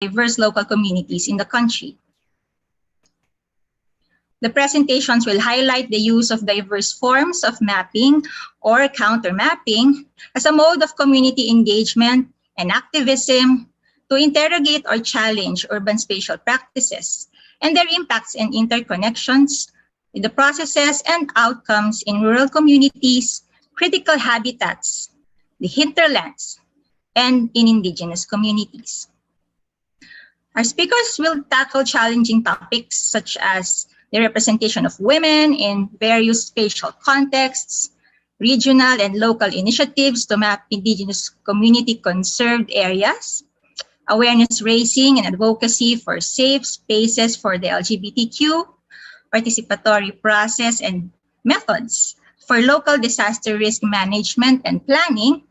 diverse local communities in the country. The presentations will highlight the use of diverse forms of mapping or counter-mapping as a mode of community engagement and activism to interrogate or challenge urban spatial practices and their impacts and interconnections with the processes and outcomes in rural communities, critical habitats, the hinterlands, and in indigenous communities. Our speakers will tackle challenging topics such as the representation of women in various spatial contexts, regional and local initiatives to map indigenous community conserved areas, awareness raising and advocacy for safe spaces for the LGBTQ, participatory process and methods for local disaster risk management and planning,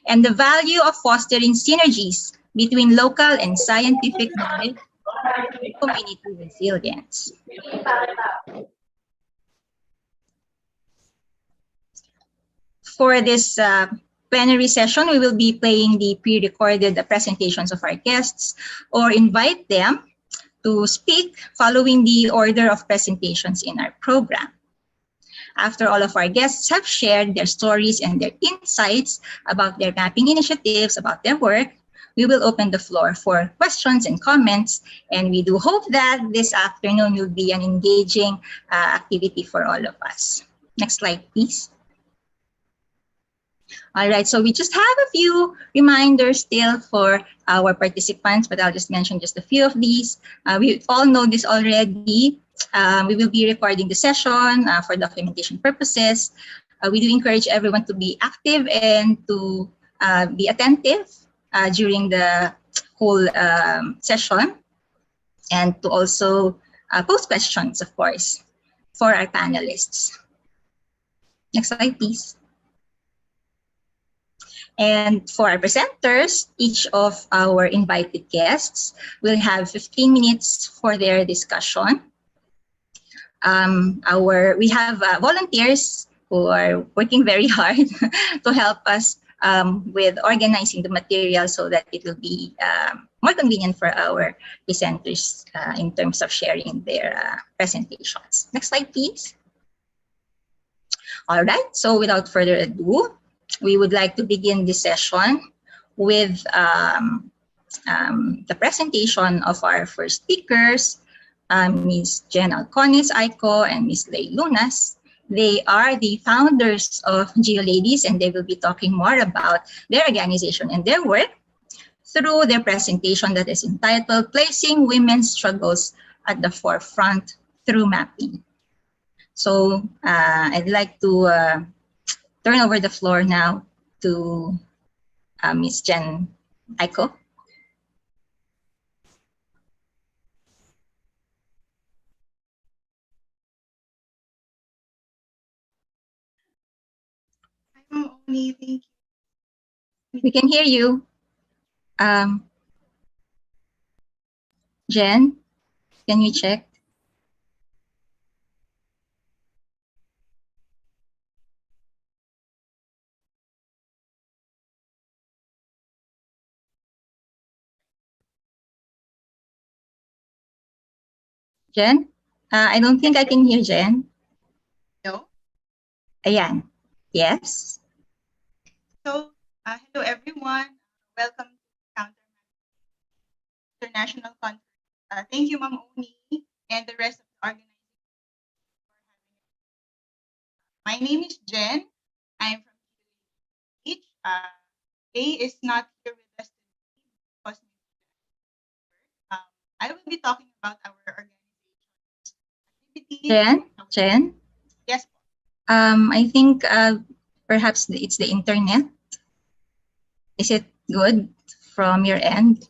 and the value of fostering synergies between local and scientific knowledge and community resilience. For this plenary session, we will be playing the pre-recorded presentations of our guests or invite them to speak following the order of presentations in our program. After all of our guests have shared their stories and their insights about their mapping initiatives, about their work, we will open the floor for questions and comments. And we do hope that this afternoon will be an engaging activity for all of us. Next slide, please. All right, so we just have a few reminders still for our participants, but I'll just mention just a few of these. We all know this already. We will be recording the session for documentation purposes. We do encourage everyone to be active and to be attentive during the whole session, and to also post questions, of course, for our panelists. Next slide, please. And for our presenters, each of our invited guests will have 15 minutes for their discussion. We have volunteers who are working very hard to help us with organizing the material so that it will be more convenient for our presenters in terms of sharing their presentations. Next slide, please. All right, so without further ado, we would like to begin this session with the presentation of our first speakers, Ms. Jen Alcones Aiko and Ms. Lei Lunas. They are the founders of GeoLadies, and they will be talking more about their organization and their work through their presentation that is entitled Placing Women's Struggles at the Forefront Through Mapping. So I'd like to turn over the floor now to Ms. Jen Aiko. Thank you. We can hear you. Jen, can you check? Jen? I don't think I can hear Jen. No? Ayan. Yes. So, hello everyone. Welcome to Counter International Conference. Thank you, Ma'am Oni, and the rest of the organization for having me. My name is Jen. I'm from Beach. Lei is not here with us today because I will be talking about our organization's activities. Jen? Yes. I think perhaps it's the internet. Is it good from your end?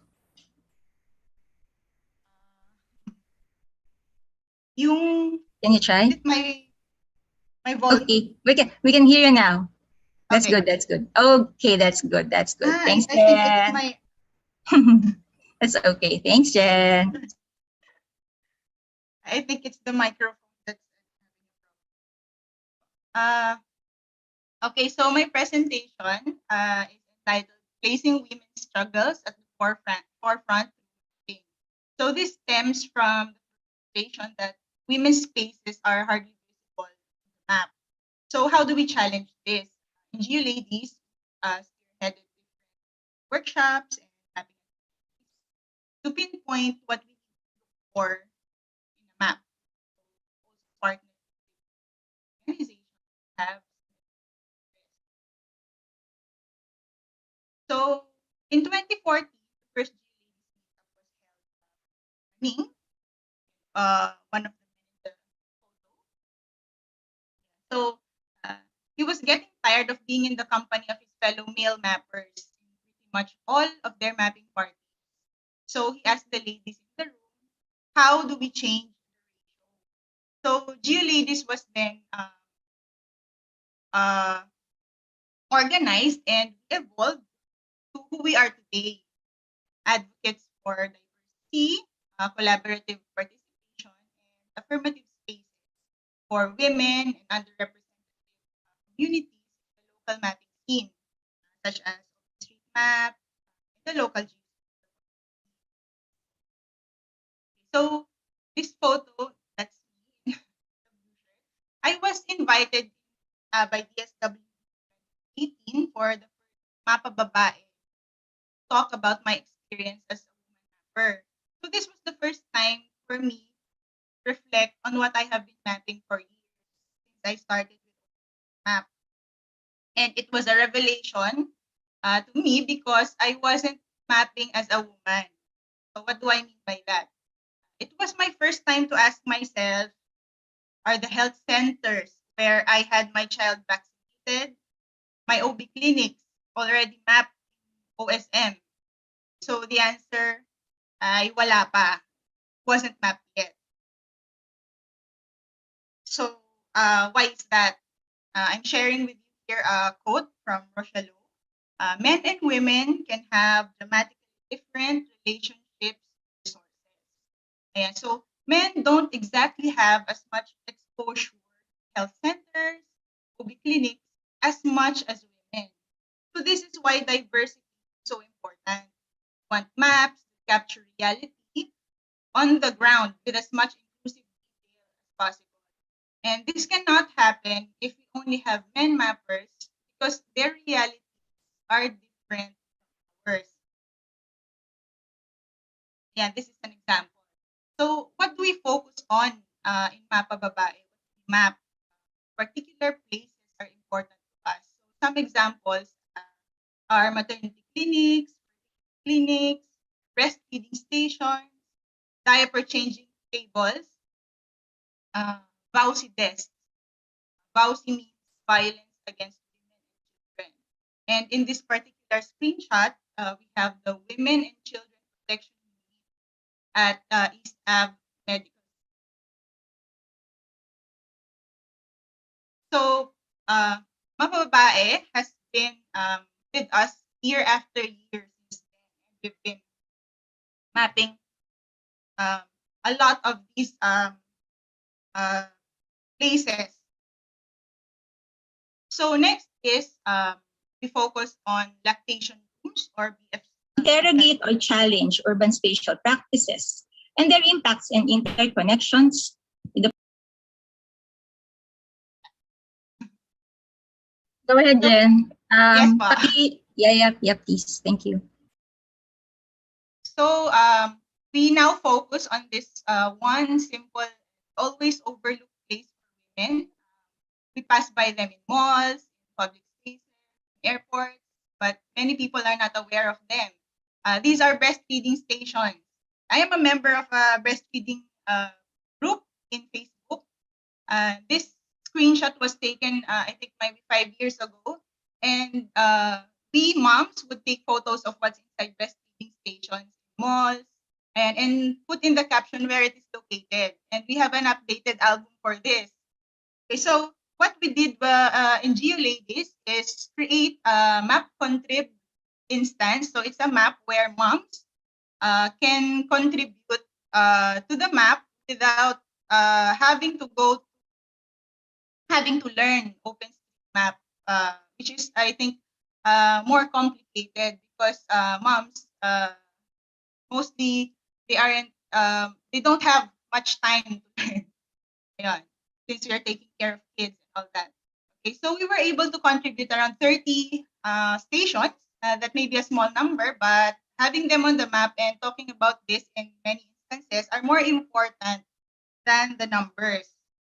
Can you try? My volume. Okay, we can hear you now. That's okay. Good. That's good. Okay, that's good. That's good. Thanks, Jen. I think it's That's okay. Thanks, Jen. I think it's the microphone that's okay, so my presentation is entitled Placing Women's Struggles at the Forefront So this stems from the frustration that women's spaces are hardly visible on the map. So how do we challenge this? NGO ladies spearheaded different workshops and mapping to pinpoint what we need for in a map. Also partner organizations have. So in 2014, the first GLAD's meetup was held one of the men in the photo. So he was getting tired of being in the company of his fellow male mappers in pretty much all of their mapping parties. So he asked the ladies in the room, how do we change the ratio? So GeoLadies was then uh, organized and evolved to who we are today. Advocates for diversity, collaborative participation, and affirmative spaces for women and underrepresented communities in the local mapping scene, such as OpenStreetMap, and the local GIS. So this photo, that's me. I was invited by DSW 18 for the first Mapa Babae to talk about my experience as a woman mapper. So this was the first time for me to reflect on what I have been mapping for years since I started with map. And it was a revelation to me because I wasn't mapping as a woman. So what do I mean by that? It was my first time to ask myself, are the health centers where I had my child vaccinated, my OB clinics already mapped in OSM? So the answer ay wala pa, wasn't mapped yet. So why is that? I'm sharing with you here a quote from Rochelle. Men and women can have dramatically different relationships with resources. Ayan. So men don't exactly have as much exposure to health centers, OB clinics, as much as women. So this is why diversity is so important. We want maps to capture reality on the ground with as much inclusive detail as possible. And this cannot happen if we only have men mappers because their realities are different from ours. Yeah, this is an example. So what do we focus on in Mapa Babae? Map particular places are important to us. So some examples are maternity clinics, breastfeeding stations, diaper changing tables, uh, VAUSI desks. VAUSI means violence against women and children. And in this particular screenshot, we have the Women and Children Protection Unit at East Ave Medical. So, Mababae has been with us year after year since then. And we've been mapping um, a lot of these uh, places. So next is we focus on lactation rooms or BFC. Interrogate or challenge urban spatial practices and their impacts and interconnections with the. Go ahead, Jen. Yes, pa. Yeah, please. Thank you. So we now focus on this one simple, always overlooked place for women. We pass by them in malls, in public spaces, airports, but many people are not aware of them. These are breastfeeding stations. I am a member of a breastfeeding group in Facebook. This screenshot was taken, I think, maybe 5 years ago. And we moms would take photos of what's inside breastfeeding stations, malls, and put in the caption where it is located. And we have an updated album for this. Okay, so what we did in GeoLadies is create a map contrib instance. So it's a map where moms can contribute to the map without having to learn OpenStreetMap, which is, I think, more complicated because moms mostly they aren't they don't have much time to learn. Ayan, since we are taking care of kids and all that. Okay, so we were able to contribute around 30 stations. That may be a small number, but having them on the map and talking about this in many instances are more important than the numbers.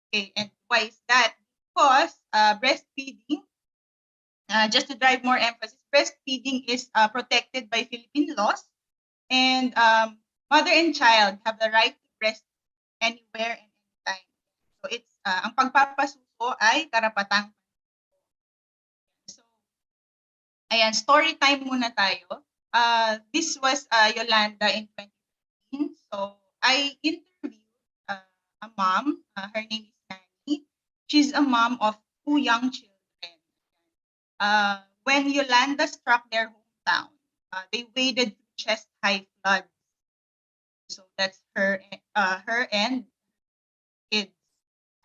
Okay, and why is that? Because breastfeeding, just to drive more emphasis, breastfeeding is protected by Philippine laws, and mother and child have the right to breastfeed anywhere and anytime. So it's ang pagpapasuso ay karapatang. So ayan, story time muna tayo. This was Yolanda in 2015. So I interviewed a mom. Her name is Nani. She's a mom of two young children. When Yolanda struck their hometown, they waded through chest-high floods. So that's her and kids.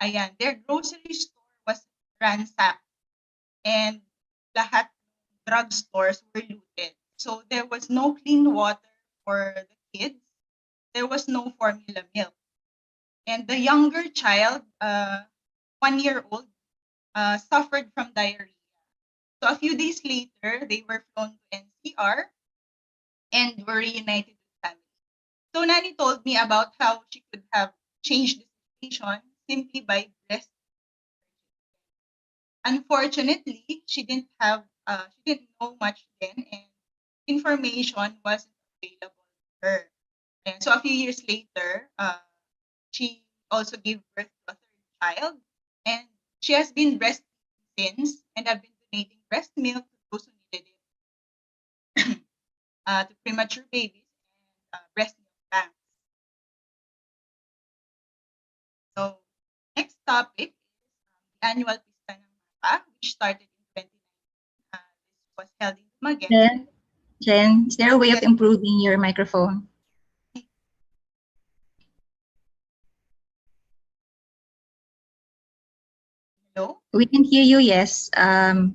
Ayan, their grocery store was ransacked and lahat ng drugstores were looted. So there was no clean water for the kids. There was no formula milk. And the younger child, 1 year old, suffered from diarrhea. So a few days later, they were flown to NCR and were reunited with family. So Nani told me about how she could have changed the situation simply by breast. Unfortunately, she didn't know much then, and information wasn't available to her. And so a few years later, she also gave birth to a third child, and she has been breastfeeding since, and have been donating breast milk to those who needed it, to premature babies and breast milk banks. So next topic is the annual Pista ng Mapa, which started in 2019. This was held in Dumaguete. Jen, is there a way of Yes. improving your microphone? Hello? We can hear you, yes.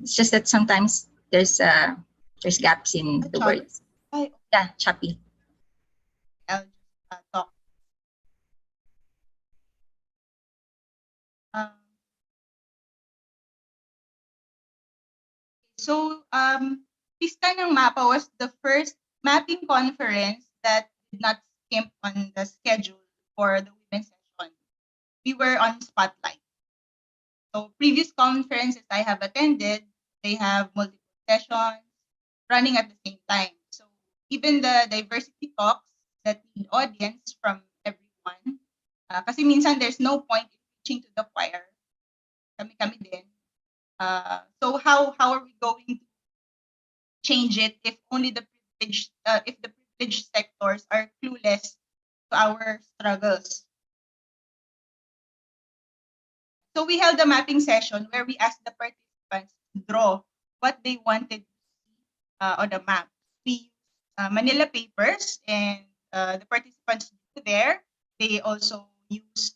It's just that sometimes there's gaps in the Choppy? words. Ay, Yeah, choppy. I'll just talk. So, Pista ng Mapa was the first mapping conference that did not skimp on the schedule for the women's session. We were on spotlight. So, previous conferences I have attended, they have multiple sessions running at the same time. So, even the diversity talks that need audience from everyone, kasi minsan there's no point in preaching to the choir. Kami din. So how are we going to change it if only the privileged sectors are clueless to our struggles? So we held a mapping session where we asked the participants to draw what they wanted to see on the map. We used Manila papers, and the participants there, they also used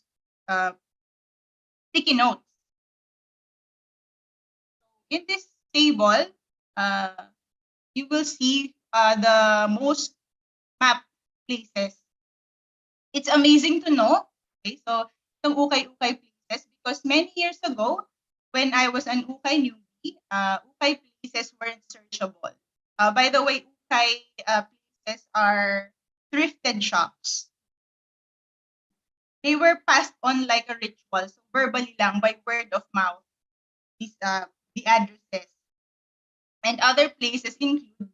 sticky notes. In this table, you will see the most mapped places. It's amazing to know. Okay, so itong ukay-ukay places, because many years ago, when I was an ukay newbie, ukay places weren't searchable. By the way, ukay places are thrifted shops. They were passed on like a ritual, so verbally lang, by word of mouth, these the addresses. And other places include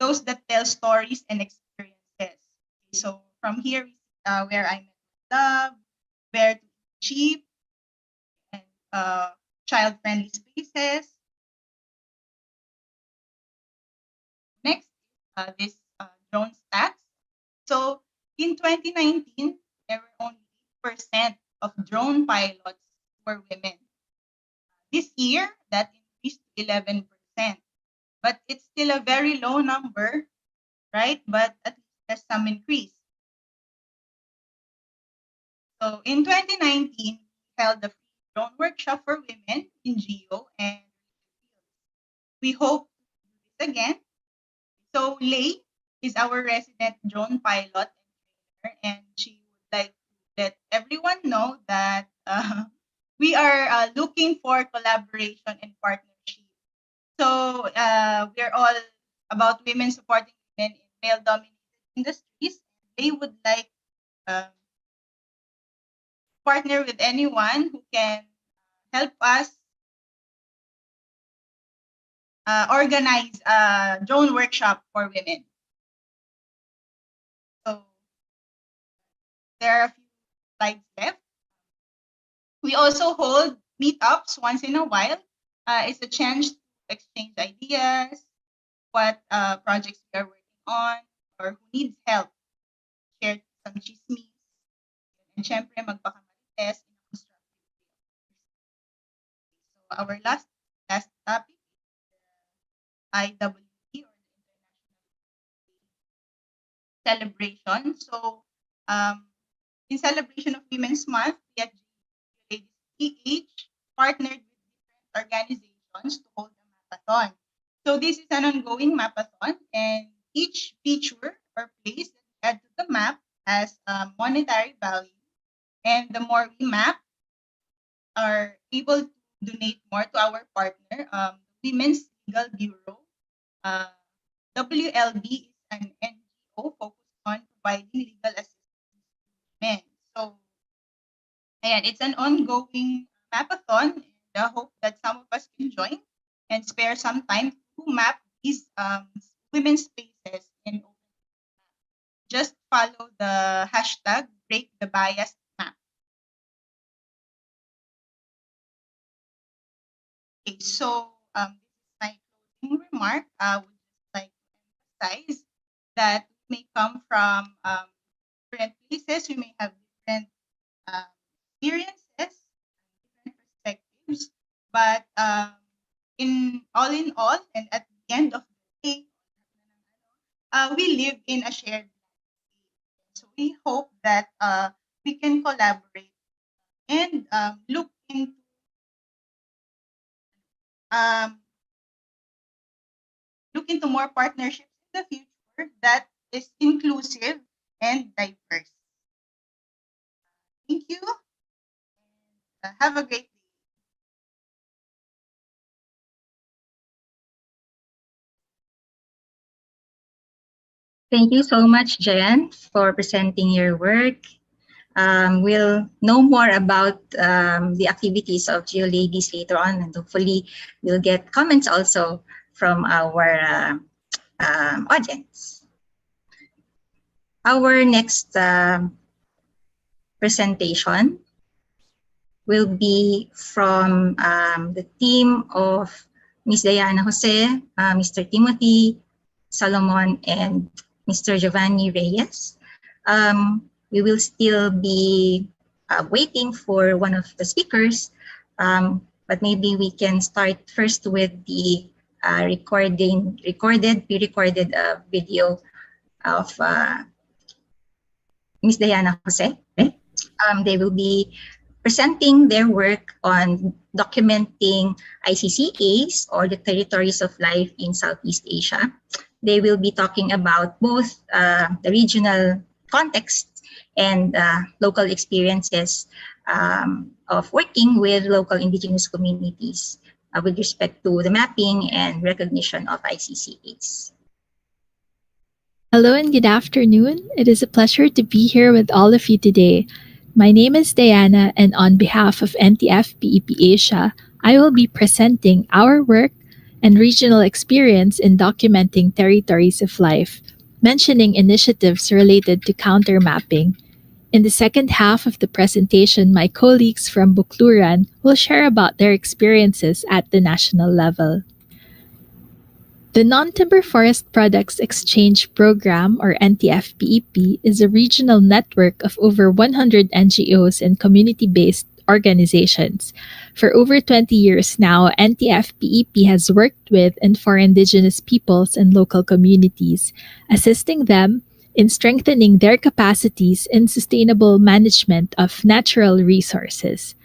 those that tell stories and experiences. So from here, we see where I met my love, where to eat cheap, and child-friendly spaces. Next, this drone stats. So in 2019, there were only 8% of drone pilots were women. This year, that increased to 11%. But it's still a very low number, right? But at least there's some increase. So in 2019, we held a free drone workshop for women in GEO, and we hope to do this again. So Lei is our resident drone pilot. and she would like to let everyone know that we are looking for collaboration and partnership. So we're all about women supporting women in male-dominated industries. They would like um, partner with anyone who can help us organize a drone workshop for women. So there are a few slides left. We also hold meetups once in a while. It's a chance to exchange ideas, what projects we are working on, or who needs help, share some chismes, and syempre magpakamarites in a constructive way. So our last topic, IWT or the International Celebration. So in celebration of Women's Month, we at Ladies PH partnered with different organizations to hold a mapathon. So this is an ongoing mapathon, and each feature or place that we add to the map has a monetary value. And the more we map, are able to donate more to our partner, Women's Legal Bureau. Uh, WLB is an NGO focused on providing legal assistance to women. So, ayan, it's an ongoing mapathon, and I hope that some of us can join and spare some time to map these women's spaces in open. Just follow the hashtag Break the Bias Map. Okay, so this is my closing remark. I would just like to emphasize that we may come from different places, we may have different experiences, different perspectives, but in all, and at the end of the day, we live in a shared landscape. So we hope that we can collaborate and um, look into more partnerships in the future that is inclusive and diverse. Thank you. Have a great day. Thank you so much, Jen, for presenting your work. We'll know more about the activities of Geo Ladies later on, and hopefully we'll get comments also from our audience. Our next presentation will be from the team of Ms. Diana Jose, Mr. Timothy Salomon, and Mr. Giovanni Reyes. We will still be waiting for one of the speakers, but maybe we can start first with the pre-recorded video of Ms. Diana Jose. They will be presenting their work on documenting ICCAs, or the territories of life in Southeast Asia. They will be talking about both the regional context and local experiences of working with local indigenous communities with respect to the mapping and recognition of ICCAs. Hello and good afternoon. It is a pleasure to be here with all of you today. My name is Diana, and on behalf of NTF-PEP Asia, I will be presenting our work and regional experience in documenting territories of life, mentioning initiatives related to counter mapping. In the second half of the presentation, my colleagues from Bukluran will share about their experiences at the national level. The Non-Timber Forest Products Exchange Program, or NTF-PEP, is a regional network of over 100 NGOs and community-based organizations. For over 20 years now, NTF-PEP has worked with and for indigenous peoples and local communities, assisting them in strengthening their capacities in sustainable management of natural resources.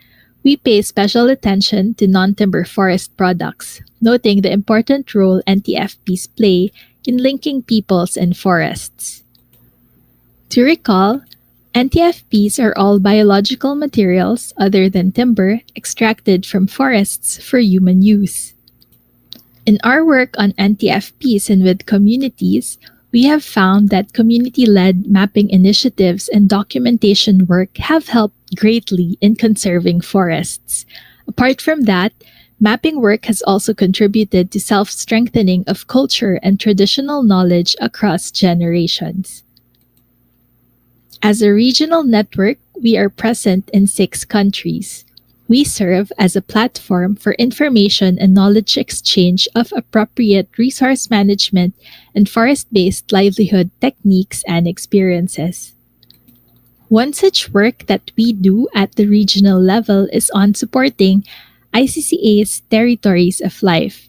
We pay special attention to non-timber forest products, noting the important role NTFPs play in linking peoples and forests. To recall, NTFPs are all biological materials other than timber extracted from forests for human use. In our work on NTFPs and with communities, we have found that community led mapping initiatives and documentation work have helped greatly in conserving forests. Apart from that, mapping work has also contributed to self strengthening of culture and traditional knowledge across generations. As a regional network, we are present in 6 countries. We serve as a platform for information and knowledge exchange of appropriate resource management and forest based livelihood techniques and experiences. One such work that we do at the regional level is on supporting ICCA's Territories of Life.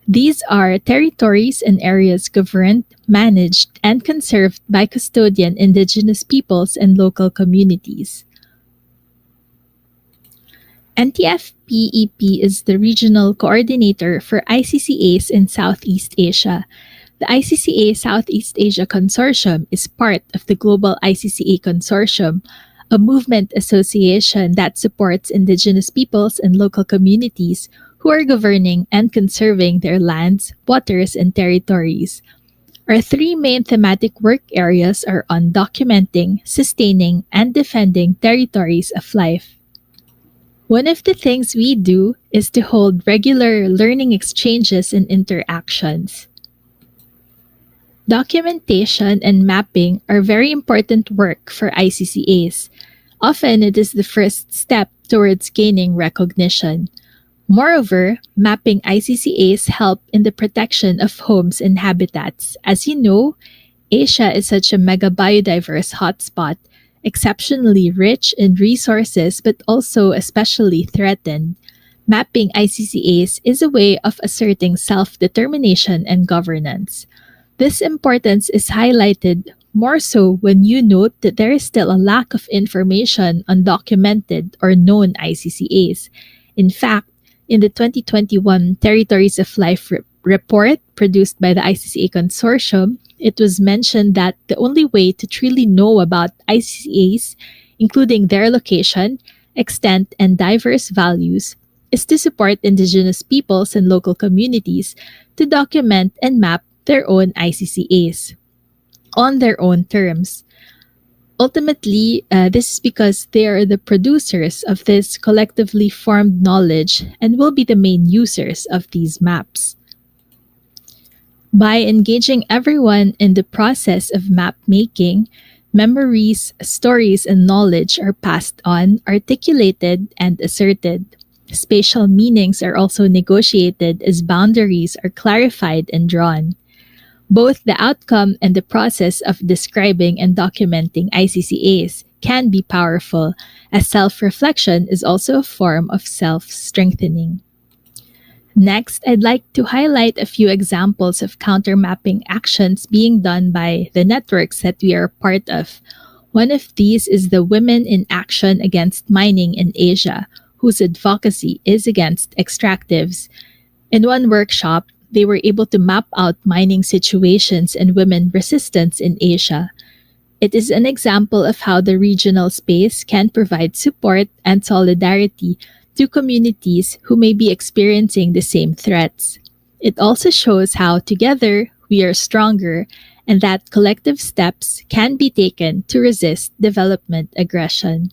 These are territories and areas governed, managed, and conserved by custodian indigenous peoples and local communities. NTF-PEP is the regional coordinator for ICCAs in Southeast Asia. The ICCA Southeast Asia Consortium is part of the Global ICCA Consortium, a movement association that supports indigenous peoples and local communities who are governing and conserving their lands, waters, and territories. Our 3 main thematic work areas are on documenting, sustaining, and defending territories of life. One of the things we do is to hold regular learning exchanges and interactions. Documentation and mapping are very important work for ICCAs. Often it is the first step towards gaining recognition. Moreover, mapping ICCAs help in the protection of homes and habitats. As you know, Asia is such a mega biodiverse hotspot, exceptionally rich in resources but also especially threatened. Mapping ICCAs is a way of asserting self-determination and governance. This importance is highlighted more so when you note that there is still a lack of information on documented or known ICCAs. In fact, in the 2021 Territories of Life report produced by the ICCA Consortium, it was mentioned that the only way to truly know about ICCAs, including their location, extent, and diverse values, is to support indigenous peoples and local communities to document and map their own ICCAs on their own terms. Ultimately, this is because they are the producers of this collectively formed knowledge and will be the main users of these maps. By engaging everyone in the process of map making, memories, stories, and knowledge are passed on, articulated, and asserted. Spatial meanings are also negotiated as boundaries are clarified and drawn. Both the outcome and the process of describing and documenting ICCAs can be powerful, as self reflection is also a form of self strengthening. Next, I'd like to highlight a few examples of counter mapping actions being done by the networks that we are part of. One of these is the Women in Action Against Mining in Asia, whose advocacy is against extractives. In one workshop, they were able to map out mining situations and women resistance in Asia. It is an example of how the regional space can provide support and solidarity to communities who may be experiencing the same threats. It also shows how together we are stronger and that collective steps can be taken to resist development aggression.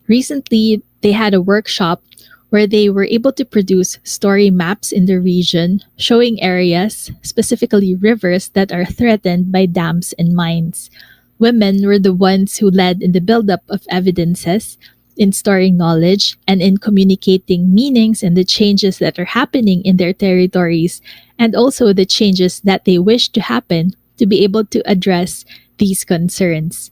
Recently, they had a workshop where they were able to produce story maps in the region showing areas, specifically rivers, that are threatened by dams and mines. Women were the ones who led in the buildup of evidences, in storing knowledge, and in communicating meanings and the changes that are happening in their territories, and also the changes that they wish to happen to be able to address these concerns.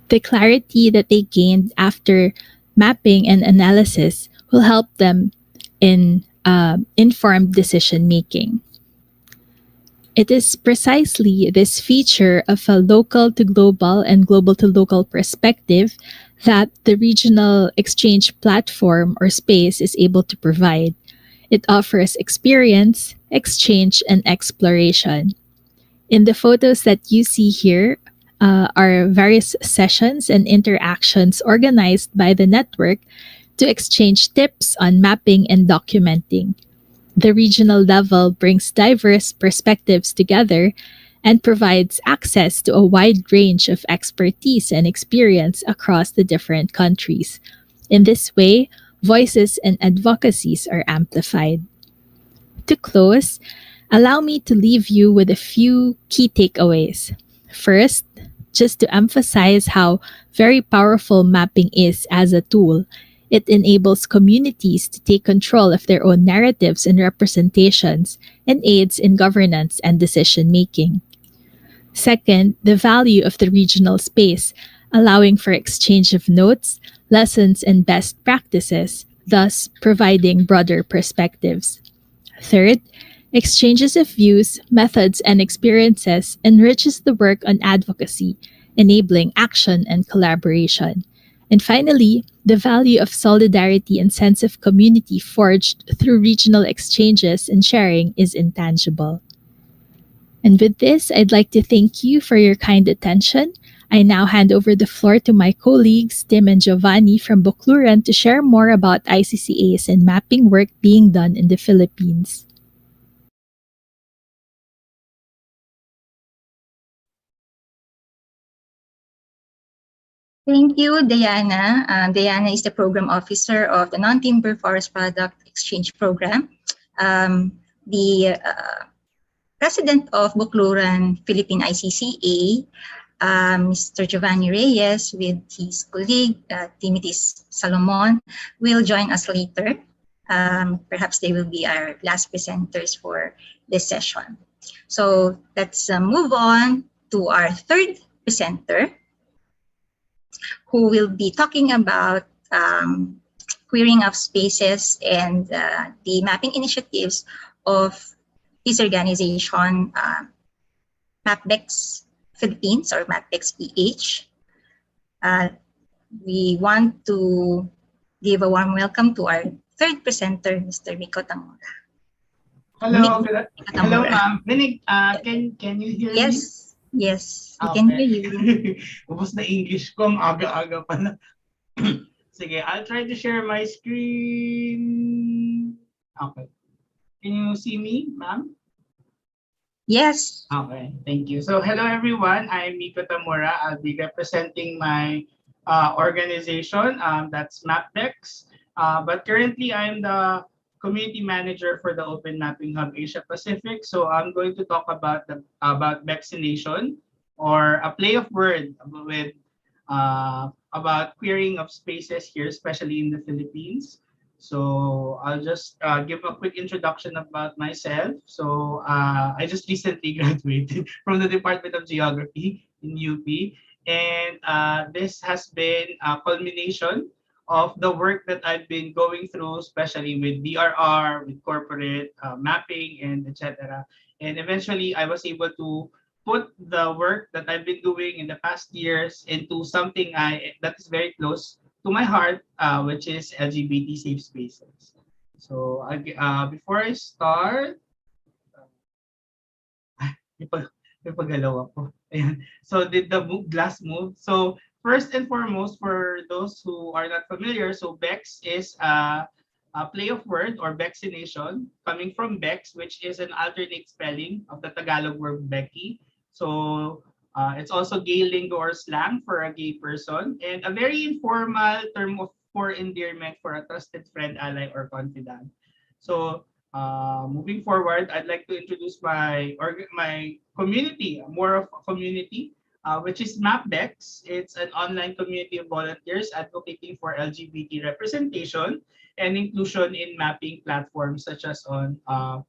The clarity that they gained after mapping and analysis will help them in informed decision making. It is precisely this feature of a local to global and global to local perspective that the regional exchange platform or space is able to provide. It offers experience, exchange, and exploration. In the photos that you see here, are various sessions and interactions organized by the network to exchange tips on mapping and documenting. The regional level brings diverse perspectives together and provides access to a wide range of expertise and experience across the different countries. In this way, voices and advocacies are amplified. To close, allow me to leave you with a few key takeaways. First, just to emphasize how very powerful mapping is as a tool, it enables communities to take control of their own narratives and representations and aids in governance and decision making. Second, the value of the regional space, allowing for exchange of notes, lessons, and best practices, thus providing broader perspectives. Third, exchanges of views, methods, and experiences enriches the work on advocacy, enabling action and collaboration. And finally, the value of solidarity and sense of community forged through regional exchanges and sharing is intangible. And with this, I'd like to thank you for your kind attention. I now hand over the floor to my colleagues, Tim and Giovanni from Bukluran, to share more about ICCA's and mapping work being done in the Philippines. Thank you, Diana. Diana is the program officer of the Non-Timber Forest Product Exchange Program. The president of Bukluran Philippine ICCA, Mr. Giovanni Reyes, with his colleague, Timothy Salomon, will join us later. Perhaps they will be our last presenters for this session. So let's move on to our third presenter, who will be talking about queering of spaces and the mapping initiatives of this organization, MapBex Philippines or MapBex PH. We want to give a warm welcome to our third presenter, Mr. Miko Tamura. Hello, Miko hello, Tamura. ma'am. Minig, can you hear me? Yes, we can hear you. Ubus na English ko, ang aga-aga pa na. Sige, I'll try to share my screen. Okay. Can you see me, ma'am? Yes. Okay, thank you. So, hello everyone. I'm Miko Tamura. I'll be representing my organization, that's MapBex. But currently, I'm the community manager for the Open Mapping Hub Asia Pacific. So I'm going to talk about vaccination, or a play of word with about queering of spaces here, especially in the Philippines. So I'll just give a quick introduction about myself. So I just recently graduated from the Department of Geography in UP, and this has been a culmination of the work that I've been going through, especially with DRR, with corporate mapping, and etc. And eventually, I was able to put the work that I've been doing in the past years into something that is very close to my heart, which is LGBT safe spaces. So before I start, may paggalaw ako. Ayan. So did the glass move? So first and foremost, for those who are not familiar, so Bex is a play of word or vaccination, coming from Bex, which is an alternate spelling of the Tagalog word Becky. So it's also gay lingo or slang for a gay person, and a very informal term for endearment for a trusted friend, ally, or confidant. So moving forward, I'd like to introduce my community, more of a community, which is MapBex. It's an online community of volunteers advocating for LGBT representation and inclusion in mapping platforms such as on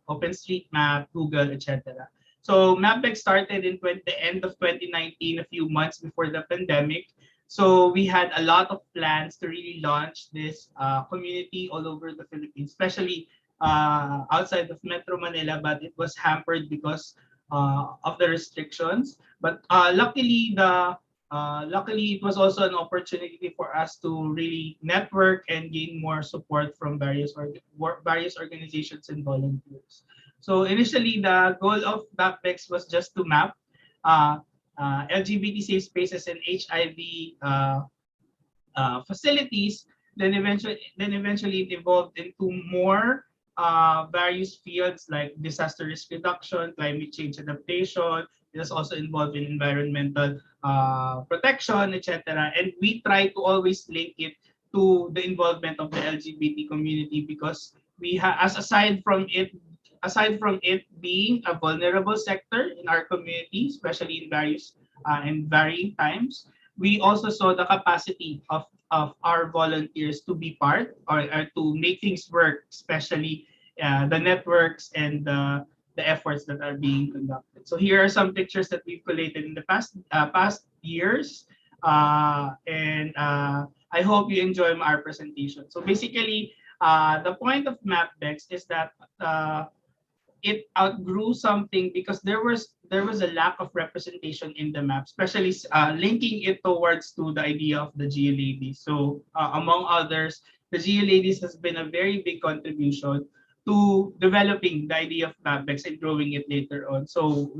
OpenStreetMap, Google, etc. So MapBex started in the end of 2019, a few months before the pandemic. So we had a lot of plans to really launch this community all over the Philippines, especially outside of Metro Manila, but it was hampered because of the restrictions. But luckily, it was also an opportunity for us to really network and gain more support from various organizations and volunteers. So initially, the goal of MapBex was just to map LGBT safe spaces and HIV facilities. Then eventually it evolved into more various fields like disaster risk reduction, climate change adaptation. It is also involved in environmental protection, etc. And we try to always link it to the involvement of the LGBT community because as aside from it being a vulnerable sector in our community, especially in various and varying times, we also saw the capacity of our volunteers to be part or to make things work, especially the networks and the efforts that are being conducted. So here are some pictures that we've collated in the past years, and I hope you enjoy our presentation. So basically, the point of MapBex is that it outgrew something because there was a lack of representation in the map, especially linking it towards to the idea of the GLADs. So among others, the GLADs has been a very big contribution to developing the idea of MapBex and growing it later on. So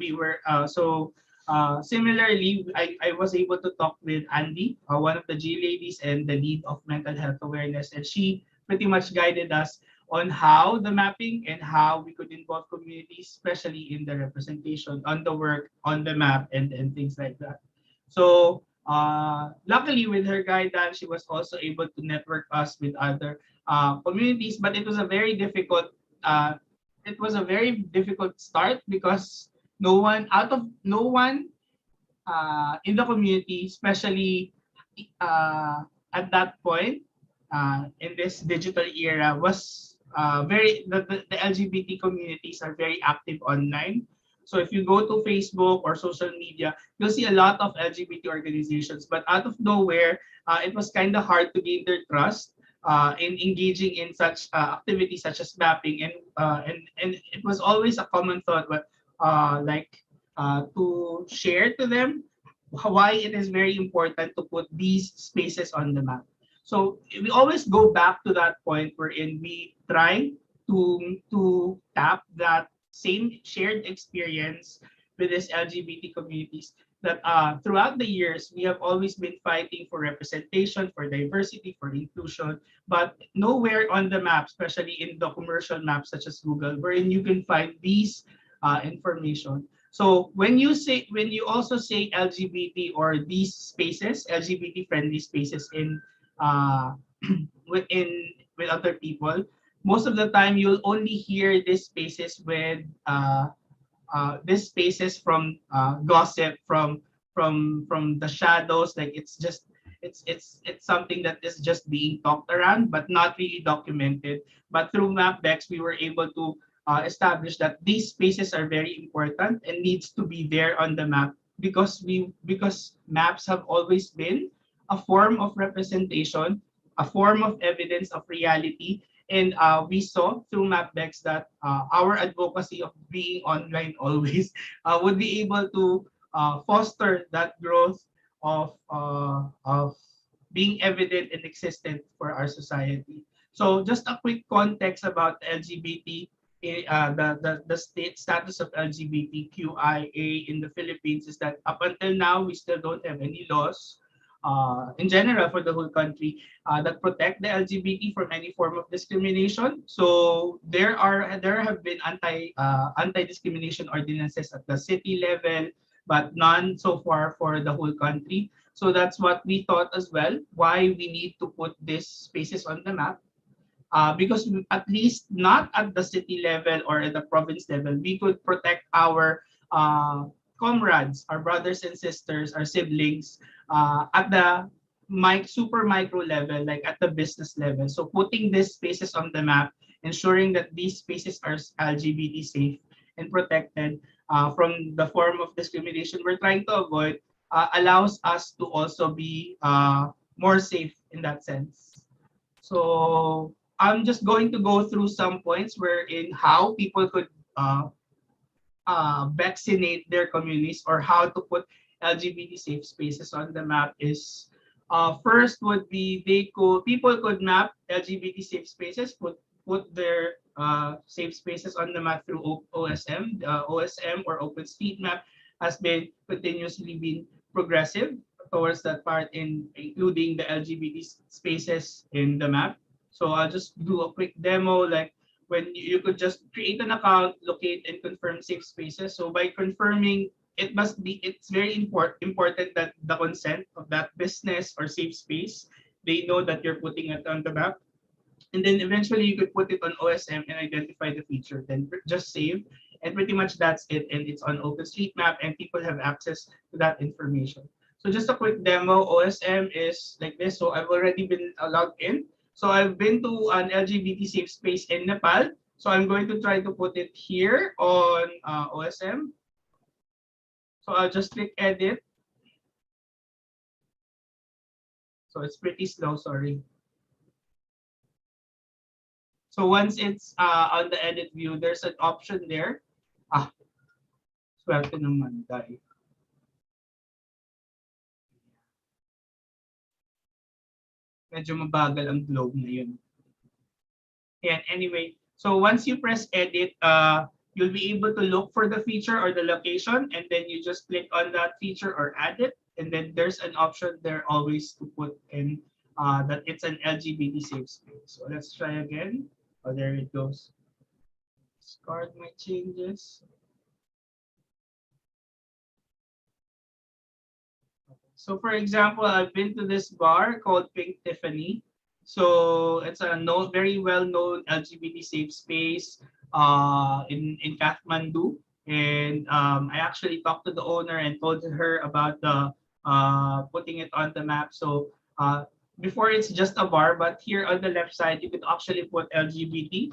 similarly, I was able to talk with Andy, one of the GLADs and the lead of mental health awareness, and she pretty much guided us on how the mapping and how we could involve communities, especially in the representation on the work, on the map, and things like that. So luckily, with her guidance, she was also able to network us with other communities, but it was a very difficult start because no one in the community, especially at that point in this digital era, was the LGBT communities are very active online. So if you go to Facebook or social media, you'll see a lot of LGBT organizations, but out of nowhere, it was kind of hard to gain their trust in engaging in such activities such as mapping, and it was always a common thought, but to share to them why it is very important to put these spaces on the map. So we always go back to that point wherein we try to tap that same shared experience with these LGBT communities that throughout the years we have always been fighting for representation, for diversity, for inclusion, but nowhere on the map, especially in the commercial maps such as Google, wherein you can find these information. So when you also say LGBT or these spaces, LGBT friendly spaces in uh, with other people, most of the time you'll only hear these spaces with these spaces from gossip, from the shadows, like it's something that is just being talked around but not really documented. But through MapBex, we were able to establish that these spaces are very important and needs to be there on the map because maps have always been a form of representation, a form of evidence of reality. And we saw through MapBex that our advocacy of being online always would be able to foster that growth of being evident and existent for our society. So just a quick context about LGBT, the state status of LGBTQIA in the Philippines is that up until now, we still don't have any laws in general for the whole country that protect the LGBT from any form of discrimination. So there have been anti-discrimination ordinances at the city level, but none so far for the whole country. So that's what we thought as well, why we need to put these spaces on the map. Because at least not at the city level or at the province level, we could protect our comrades, our brothers and sisters, our siblings at the super micro level, like at the business level. So putting these spaces on the map, ensuring that these spaces are LGBT safe and protected from the form of discrimination we're trying to avoid, allows us to also be more safe in that sense. So I'm just going to go through some points wherein how people could vaccinate their communities or how to put LGBT safe spaces on the map is first would be people could map LGBT safe spaces, put their safe spaces on the map through OSM or OpenStreetMap. has been continuously been progressive towards that part, including the LGBT spaces in the map. So I'll just do a quick demo, like when you could just create an account, locate and confirm safe spaces. So by confirming, it's very important that the consent of that business or safe space, they know that you're putting it on the map. And then eventually you could put it on OSM and identify the feature, then just save. And pretty much that's it. And it's on OpenStreetMap and people have access to that information. So just a quick demo, OSM is like this. So I've already been logged in. So I've been to an LGBT safe space in Nepal. So I'm going to try to put it here on OSM. So I'll just click edit. So it's pretty slow, sorry. So once it's on the edit view, there's an option there. Swerte naman, dahil. Medyo mabagal ang globe na yun. And anyway, so once you press edit, you'll be able to look for the feature or the location, and then you just click on that feature or add it. And then there's an option there always to put in that it's an LGBT safe space. So let's try again. Oh, there it goes. Discard my changes. So for example, I've been to this bar called Pink Tiffany. So it's a very well-known LGBT safe space in Kathmandu. And I actually talked to the owner and told her about the putting it on the map. So before it's just a bar, but here on the left side, you could actually put LGBT.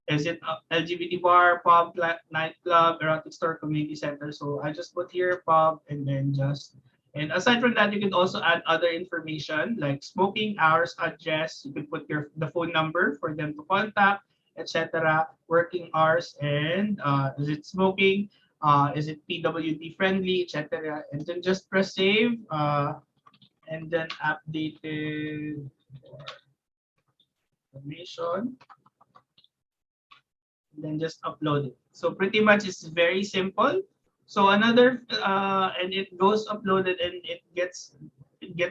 Is it LGBT bar, pub, nightclub, erotic store, community center? So I just put here pub and then just, and aside from that, you can also add other information like smoking hours, address. You could put the phone number for them to contact, etc. Working hours, and is it smoking? Is it PWD friendly, etc. And then just press save, and then updated information. And then just upload it. So pretty much it's very simple. So another and it goes uploaded and it gets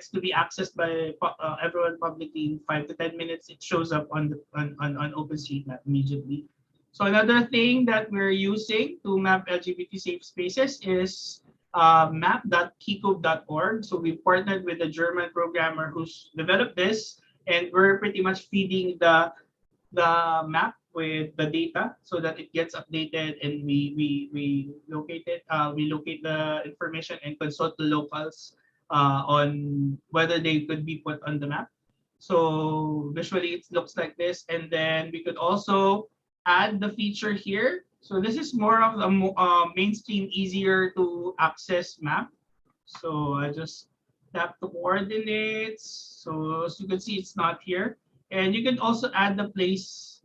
to be accessed by everyone publicly in 5 to 10 minutes. It shows up on OpenStreetMap immediately. So another thing that we're using to map LGBT safe spaces is map.kikov.org. So we partnered with a German programmer who's developed this, and we're pretty much feeding the map with the data so that it gets updated, and we locate it. We locate the information and consult the locals on whether they could be put on the map. So visually it looks like this, and then we could also add the feature here. So this is more of a mainstream, easier to access map. So I just tap the coordinates. So as you can see, it's not here. And you can also add the place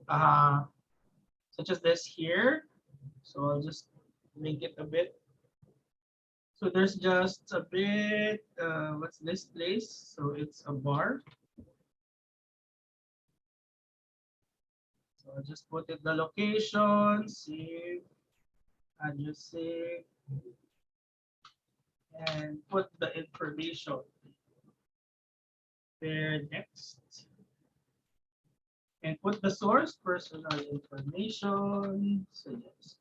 such as this here. So I'll just make it a bit. So there's just a bit, what's this place? So it's a bar. So I'll just put it the location, save, address save, and put the information there next. And put the source, personal information. So yes.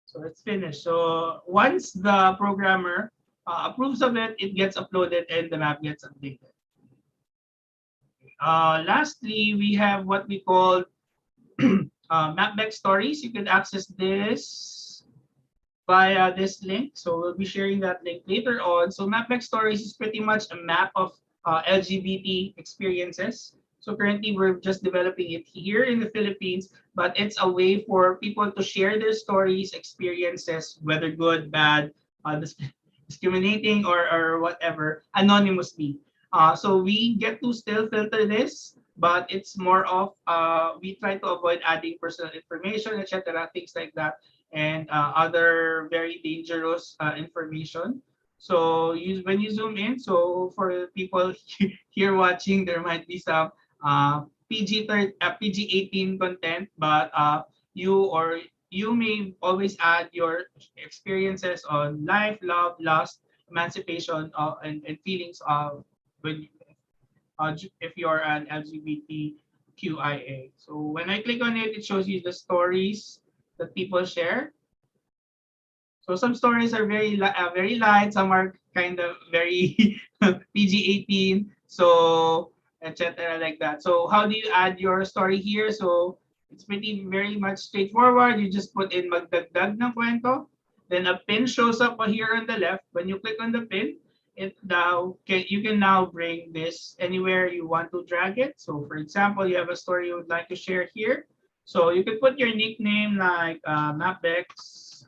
So it's finished. So once the programmer approves of it, it gets uploaded and the map gets updated. Lastly, we have what we call Mapback Stories. You can access this via this link. So we'll be sharing that link later on. So Mapback Stories is pretty much a map of LGBT experiences. So currently we're just developing it here in the Philippines, but it's a way for people to share their stories, experiences, whether good, bad, discriminating, or whatever, anonymously. So we get to still filter this, but it's more of we try to avoid adding personal information, etc., things like that, and other very dangerous information. So when you zoom in, so for people here watching, there might be some PG 18 content, but you or you may always add your experiences on life, love, loss, emancipation, and feelings of when if you're an LGBTQIA. So when I click on it, it shows you the stories that people share. So some stories are very light, some are kind of very PG-18, so etc. like that. So how do you add your story here? So it's pretty very much straightforward. You just put in magdagdag ng kwento. Then a pin shows up here on the left. When you click on the pin, you can now bring this anywhere you want to drag it. So for example, you have a story you would like to share here. So you could put your nickname like Mapbex.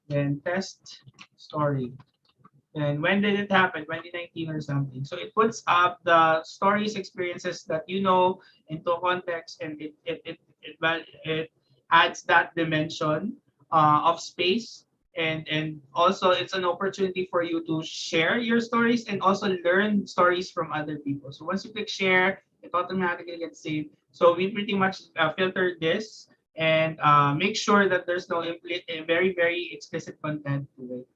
Then test story. And when did it happen? 2019 or something. So it puts up the stories, experiences that you know into context, and it adds that dimension of space. And also it's an opportunity for you to share your stories and also learn stories from other people. So once you click share, it automatically gets saved. So we pretty much filtered this and make sure that there's no very explicit content to it.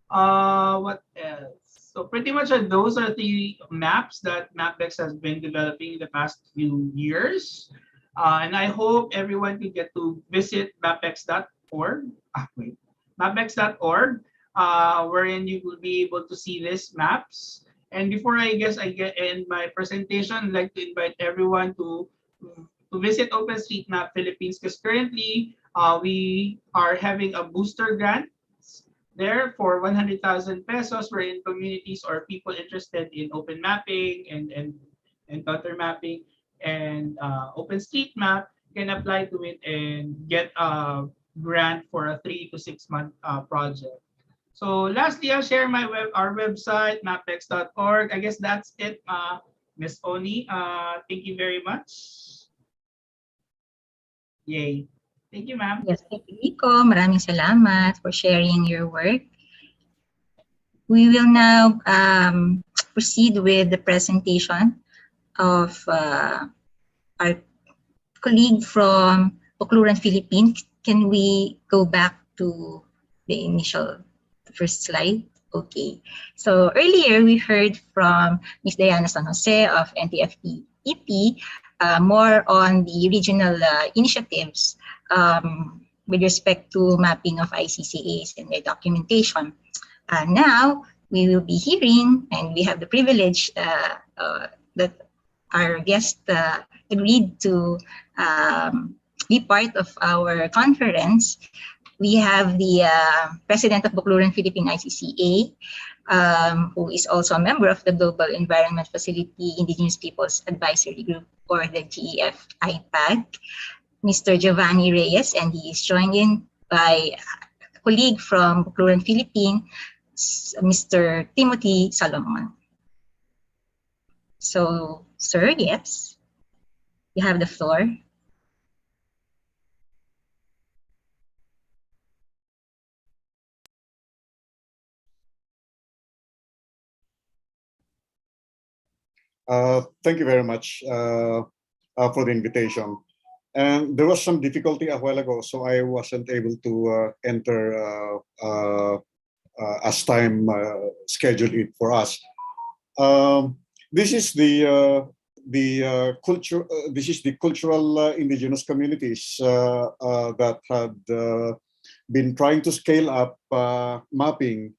What else? So pretty much those are the maps that Mapbex has been developing in the past few years. And I hope everyone can get to visit mapbex.org. Mapbex.org, wherein you will be able to see these maps. And before I get in my presentation, I'd like to invite everyone to visit OpenStreetMap Philippines, because currently we are having a booster grant there for 100,000 pesos, wherein communities or people interested in open mapping and contour mapping and OpenStreetMap can apply to it and get a grant for a 3 to 6 month project. So lastly, I'll share our website, mapbex.org. I guess that's it, Miss Oni. Thank you very much. Yay. Thank you, ma'am. Yes, thank you, Rico. Maraming salamat for sharing your work. We will now proceed with the presentation of our colleague from Bukluran, Philippines. Can we go back to the first slide? Okay. So earlier we heard from Ms. Diana San Jose of NTFP-EP more on the regional initiatives with respect to mapping of ICCAs and their documentation. Now we will be hearing, and we have the privilege that our guest agreed to be part of our conference. We have the president of Bukluran Philippine ICCA, who is also a member of the Global Environment Facility Indigenous Peoples Advisory Group, or the GEF IPAG, Mr. Giovanni Reyes, and he is joined in by a colleague from Bukluran Philippines, Mr. Timothy Salomon. So, sir, yes, you have the floor. Thank you very much for the invitation. And there was some difficulty a while ago, so I wasn't able to enter as time scheduled it for us. This is the culture. This is the cultural indigenous communities that had been trying to scale up mapping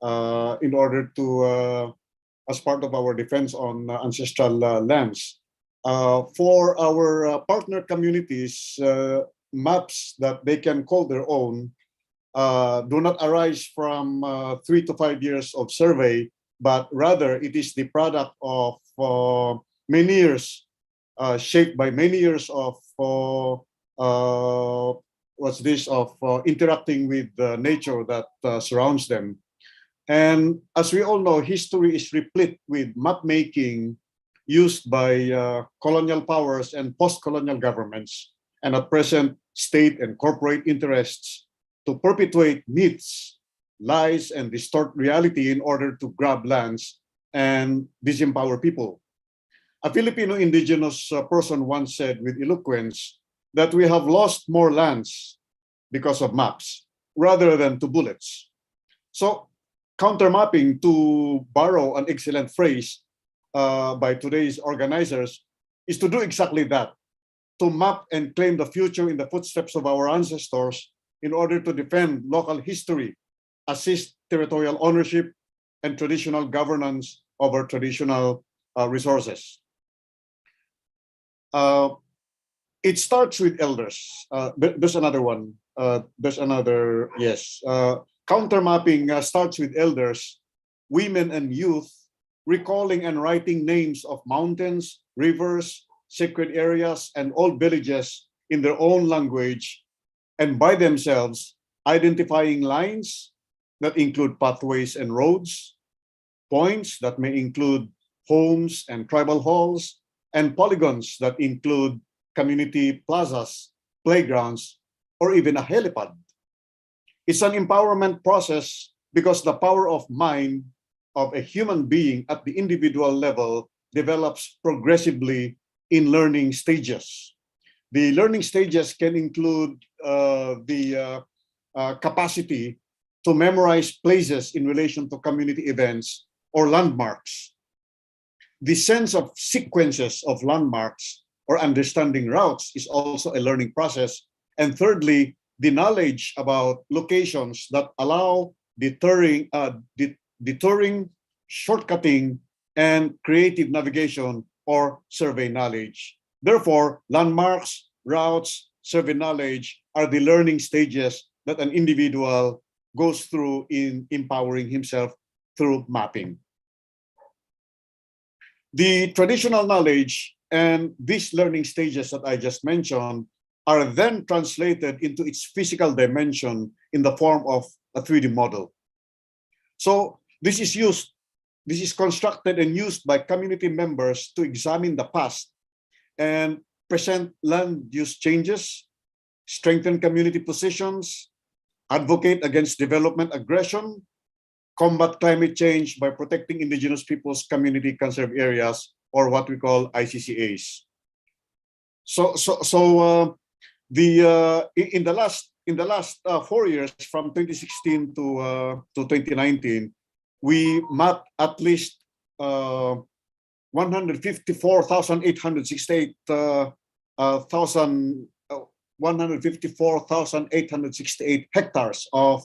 in order to, as part of our defense on ancestral lands. For our partner communities, maps that they can call their own do not arise from 3 to 5 years of survey, but rather it is the product of many years, shaped by many years of interacting with the nature that surrounds them. And as we all know, history is replete with map making used by colonial powers and post-colonial governments, and at present, state and corporate interests to perpetuate myths, lies, and distort reality in order to grab lands and disempower people. A Filipino indigenous person once said with eloquence that we have lost more lands because of maps rather than to bullets. So countermapping, to borrow an excellent phrase by today's organizers, is to do exactly that, to map and claim the future in the footsteps of our ancestors in order to defend local history, assist territorial ownership, and traditional governance over traditional resources. It starts with elders. There's another one. Yes. Countermapping starts with elders, women and youth, recalling and writing names of mountains, rivers, sacred areas, and old villages in their own language and by themselves, identifying lines that include pathways and roads, points that may include homes and tribal halls, and polygons that include community plazas, playgrounds, or even a helipad. It's an empowerment process because the power of mind of a human being at the individual level develops progressively in learning stages. The learning stages can include the capacity to memorize places in relation to community events or landmarks. The sense of sequences of landmarks or understanding routes is also a learning process. And thirdly, the knowledge about locations that allow detouring, shortcutting, and creative navigation or survey knowledge. Therefore, landmarks, routes, survey knowledge are the learning stages that an individual goes through in empowering himself through mapping. The traditional knowledge and these learning stages that I just mentioned are then translated into its physical dimension in the form of a 3D model. So this is constructed and used by community members to examine the past and present land use changes, strengthen community positions, advocate against development aggression, combat climate change by protecting indigenous peoples' community conserved areas, or what we call ICCAs. In the last 4 years, from 2016 to 2019, we mapped at least 154,868 hectares of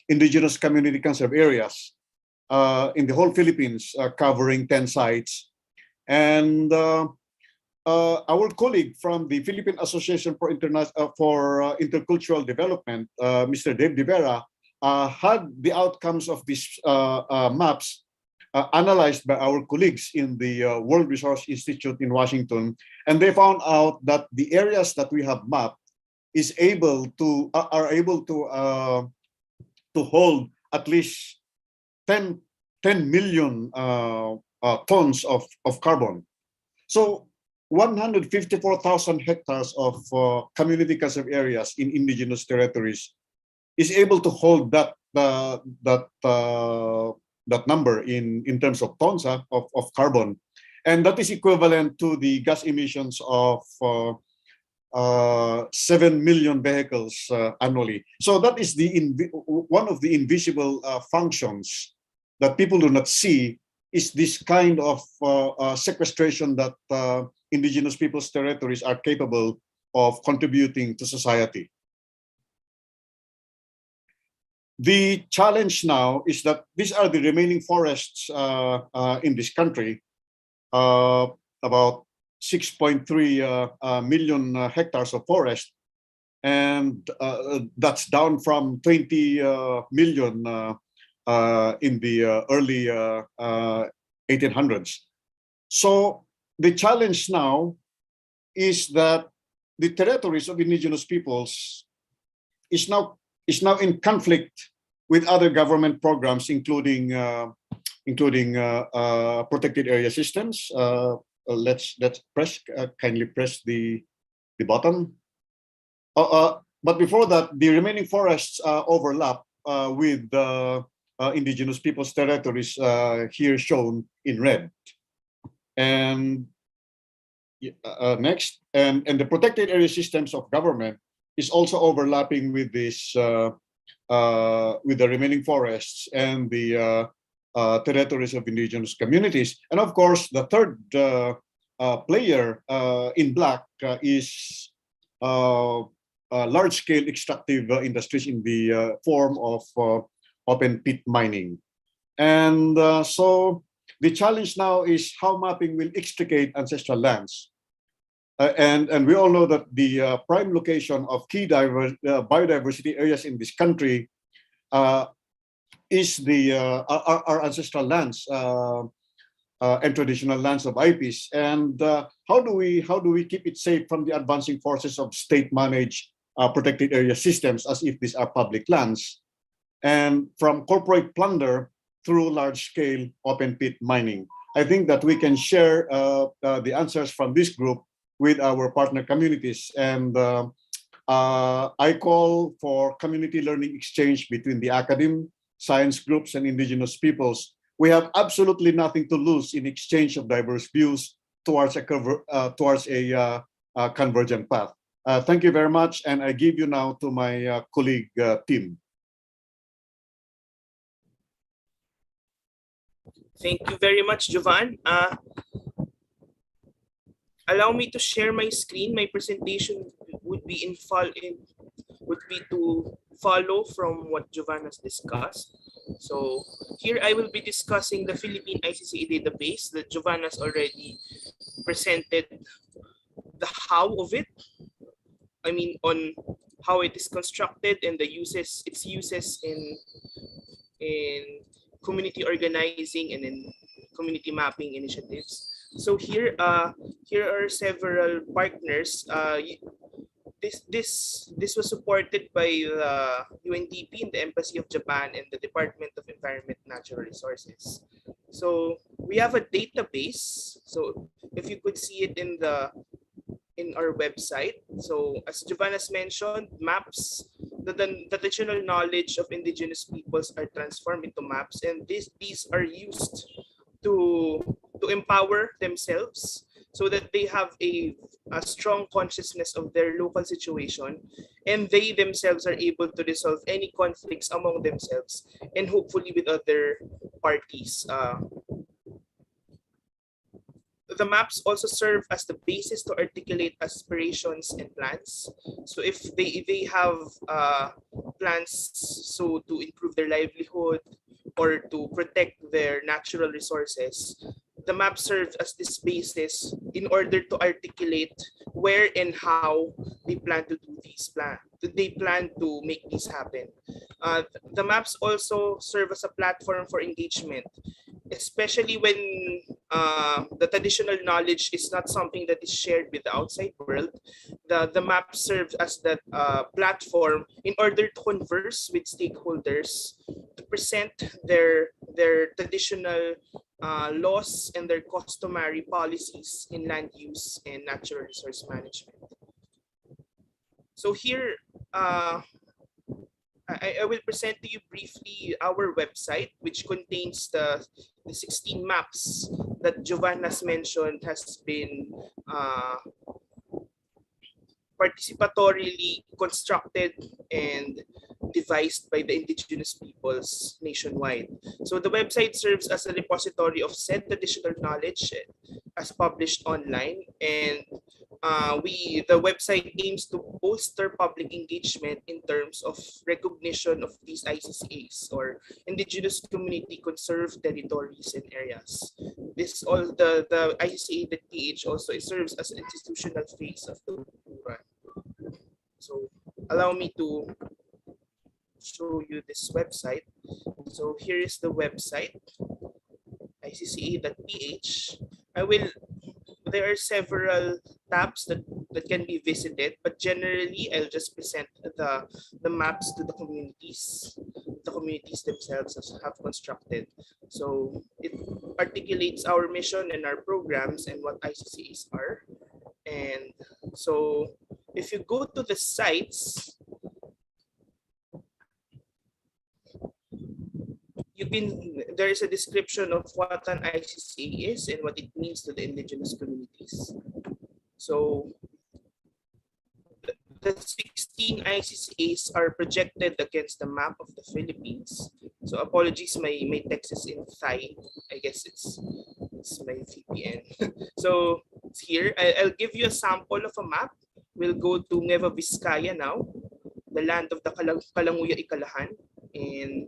indigenous community conserved areas in the whole Philippines, covering 10 sites. And our colleague from the Philippine Association for Intercultural Development, Mr. Dave De Vera, had the outcomes of these maps analyzed by our colleagues in the World Resource Institute in Washington, and they found out that the areas that we have mapped are able to hold at least 10 million tons of carbon. So 154,000 hectares of community conserved areas in indigenous territories is able to hold that number in terms of tons of carbon, and that is equivalent to the gas emissions of 7 million vehicles annually. So that is one of the invisible functions that people do not see, is this kind of sequestration that indigenous peoples' territories are capable of contributing to society. The challenge now is that these are the remaining forests in this country, about 6.3 million hectares of forest, and that's down from 20 million in the early 1800s. So the challenge now is that the territories of indigenous peoples is now in conflict with other government programs, including protected area systems. Let's kindly press the button. But before that, the remaining forests overlap with indigenous peoples' territories here shown in red. And next, and the protected area systems of government is also overlapping with this with the remaining forests and the territories of indigenous communities. And of course, the third player in black is large-scale extractive industries in the form of open pit mining. And so the challenge now is how mapping will extricate ancestral lands. And we all know that the prime location of key biodiversity areas in this country is our ancestral lands and traditional lands of IPs. And how do we keep it safe from the advancing forces of state-managed protected area systems, as if these are public lands, and from corporate plunder through large-scale open pit mining? I think that we can share the answers from this group with our partner communities. And I call for community learning exchange between the academe, science groups, and indigenous peoples. We have absolutely nothing to lose in exchange of diverse views towards a convergent path. Thank you very much, and I give you now to my colleague, Tim. Thank you very much, Jovan. Allow me to share my screen. My presentation would be to follow from what Jovan has discussed. So here I will be discussing the Philippine ICCA database that Jovan has already presented the how of it. I mean, on how it is constructed and its uses in community organizing and in community mapping initiatives. So here are several partners. This was supported by the UNDP and the Embassy of Japan and the Department of Environment and Natural Resources. So we have a database. So if you could see it in our website. So as Jovan has mentioned, maps, the traditional knowledge of indigenous peoples are transformed into maps, and these are used to empower themselves so that they have a strong consciousness of their local situation, and they themselves are able to resolve any conflicts among themselves and hopefully with other parties. The maps also serve as the basis to articulate aspirations and plans. So if they have plans so to improve their livelihood or to protect their natural resources, the map serves as this basis in order to articulate where and how they plan to do these plans. They plan to make this happen. The maps also serve as a platform for engagement, especially when the traditional knowledge is not something that is shared with the outside world. The map serves as that platform in order to converse with stakeholders, to present their traditional laws and their customary policies in land use and natural resource management. So here, I will present to you briefly our website, which contains the 16 maps that Jovan has mentioned has been participatorily constructed and devised by the indigenous peoples nationwide. So the website serves as a repository of said traditional knowledge as published online, and the website aims to bolster public engagement in terms of recognition of these ICCAs, or indigenous community conserved territories and areas. This all the ICCA.ph also serves as an institutional face of the Kulturan. So allow me to show you this website. So here is the website, ICCA.ph. There are several tabs that can be visited, but generally I'll just present the maps to the communities themselves have constructed. So it articulates our mission and our programs and what ICCAs are. And so if you go to the sites, there is a description of what an ICCA is and what it means to the indigenous communities. So the 16 ICCAs are projected against the map of the Philippines. So apologies, my text is in Thai. I guess it's my VPN. So it's here. I'll give you a sample of a map. We'll go to Nueva Vizcaya now, the land of the Kalanguya Ikalahan. And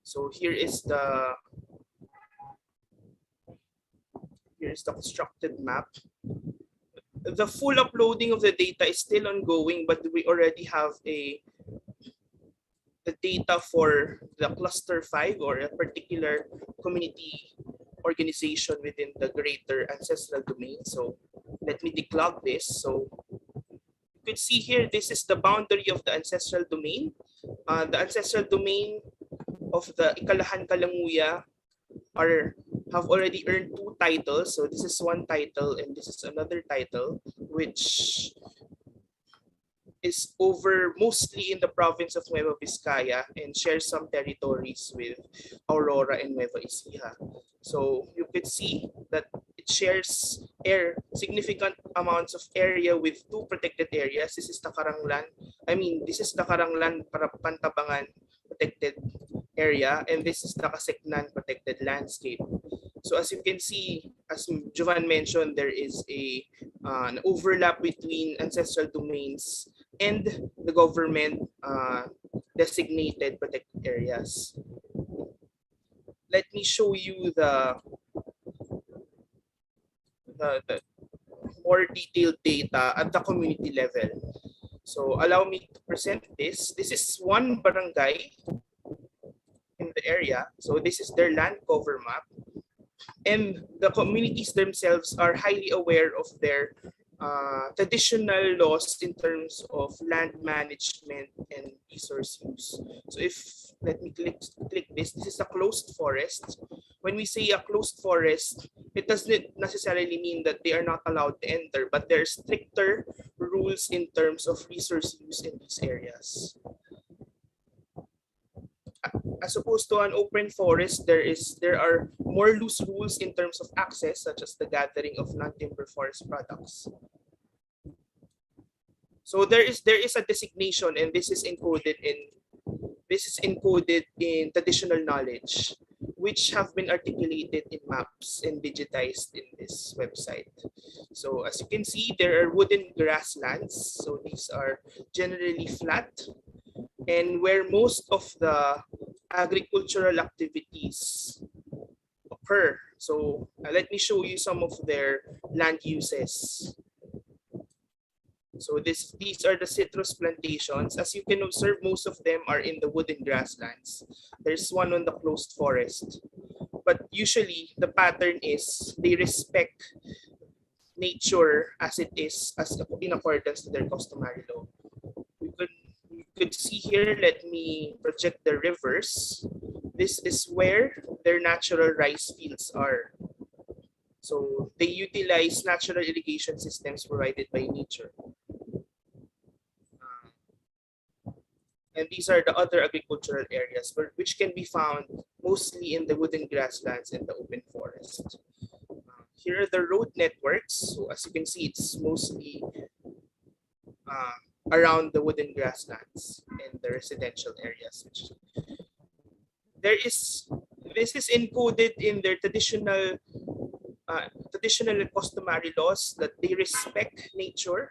so here's the constructed map. The full uploading of the data is still ongoing, but we already have the data for the cluster 5 or a particular community organization within the greater ancestral domain. So let me declog this. So you could see here, this is the boundary of the ancestral domain. The ancestral domain of the Ikalahan Kalanguya have already earned 2 titles. So this is one title and this is another title, which is over mostly in the province of Nueva Vizcaya and shares some territories with Aurora and Nueva Ecija. So you could see that it shares significant amounts of area with 2 protected areas. This is the Karanglan. This is the Karanglan Pantabangan protected area, and this is the Kaseknan protected landscape. So as you can see, as Jovan mentioned, there is an overlap between ancestral domains and the government designated protected areas. Let me show you the more detailed data at the community level. So allow me to present this. This is one barangay in the area. So this is their land cover map. And the communities themselves are highly aware of their traditional laws in terms of land management and resource use. So let me click this. This is a closed forest. When we say a closed forest, it doesn't necessarily mean that they are not allowed to enter, but there are stricter rules in terms of resource use in these areas. As opposed to an open forest, there are more loose rules in terms of access, such as the gathering of non-timber forest products. So there is a designation, and this is encoded in traditional knowledge, which have been articulated in maps and digitized in this website. So as you can see, there are wooden grasslands. So these are generally flat, and where most of the agricultural activities occur. So let me show you some of their land uses. So these are the citrus plantations. As you can observe, most of them are in the wooden grasslands. There's one on the closed forest. But usually the pattern is they respect nature as it is, in accordance to their customary law. You could see here, let me project the rivers. This is where their natural rice fields are. So they utilize natural irrigation systems provided by nature. And these are the other agricultural areas which can be found mostly in the wooden grasslands and the open forest. Here are the road networks. So as you can see, it's mostly around the wooden grasslands and the residential areas. This is encoded in their traditional and customary laws that they respect nature,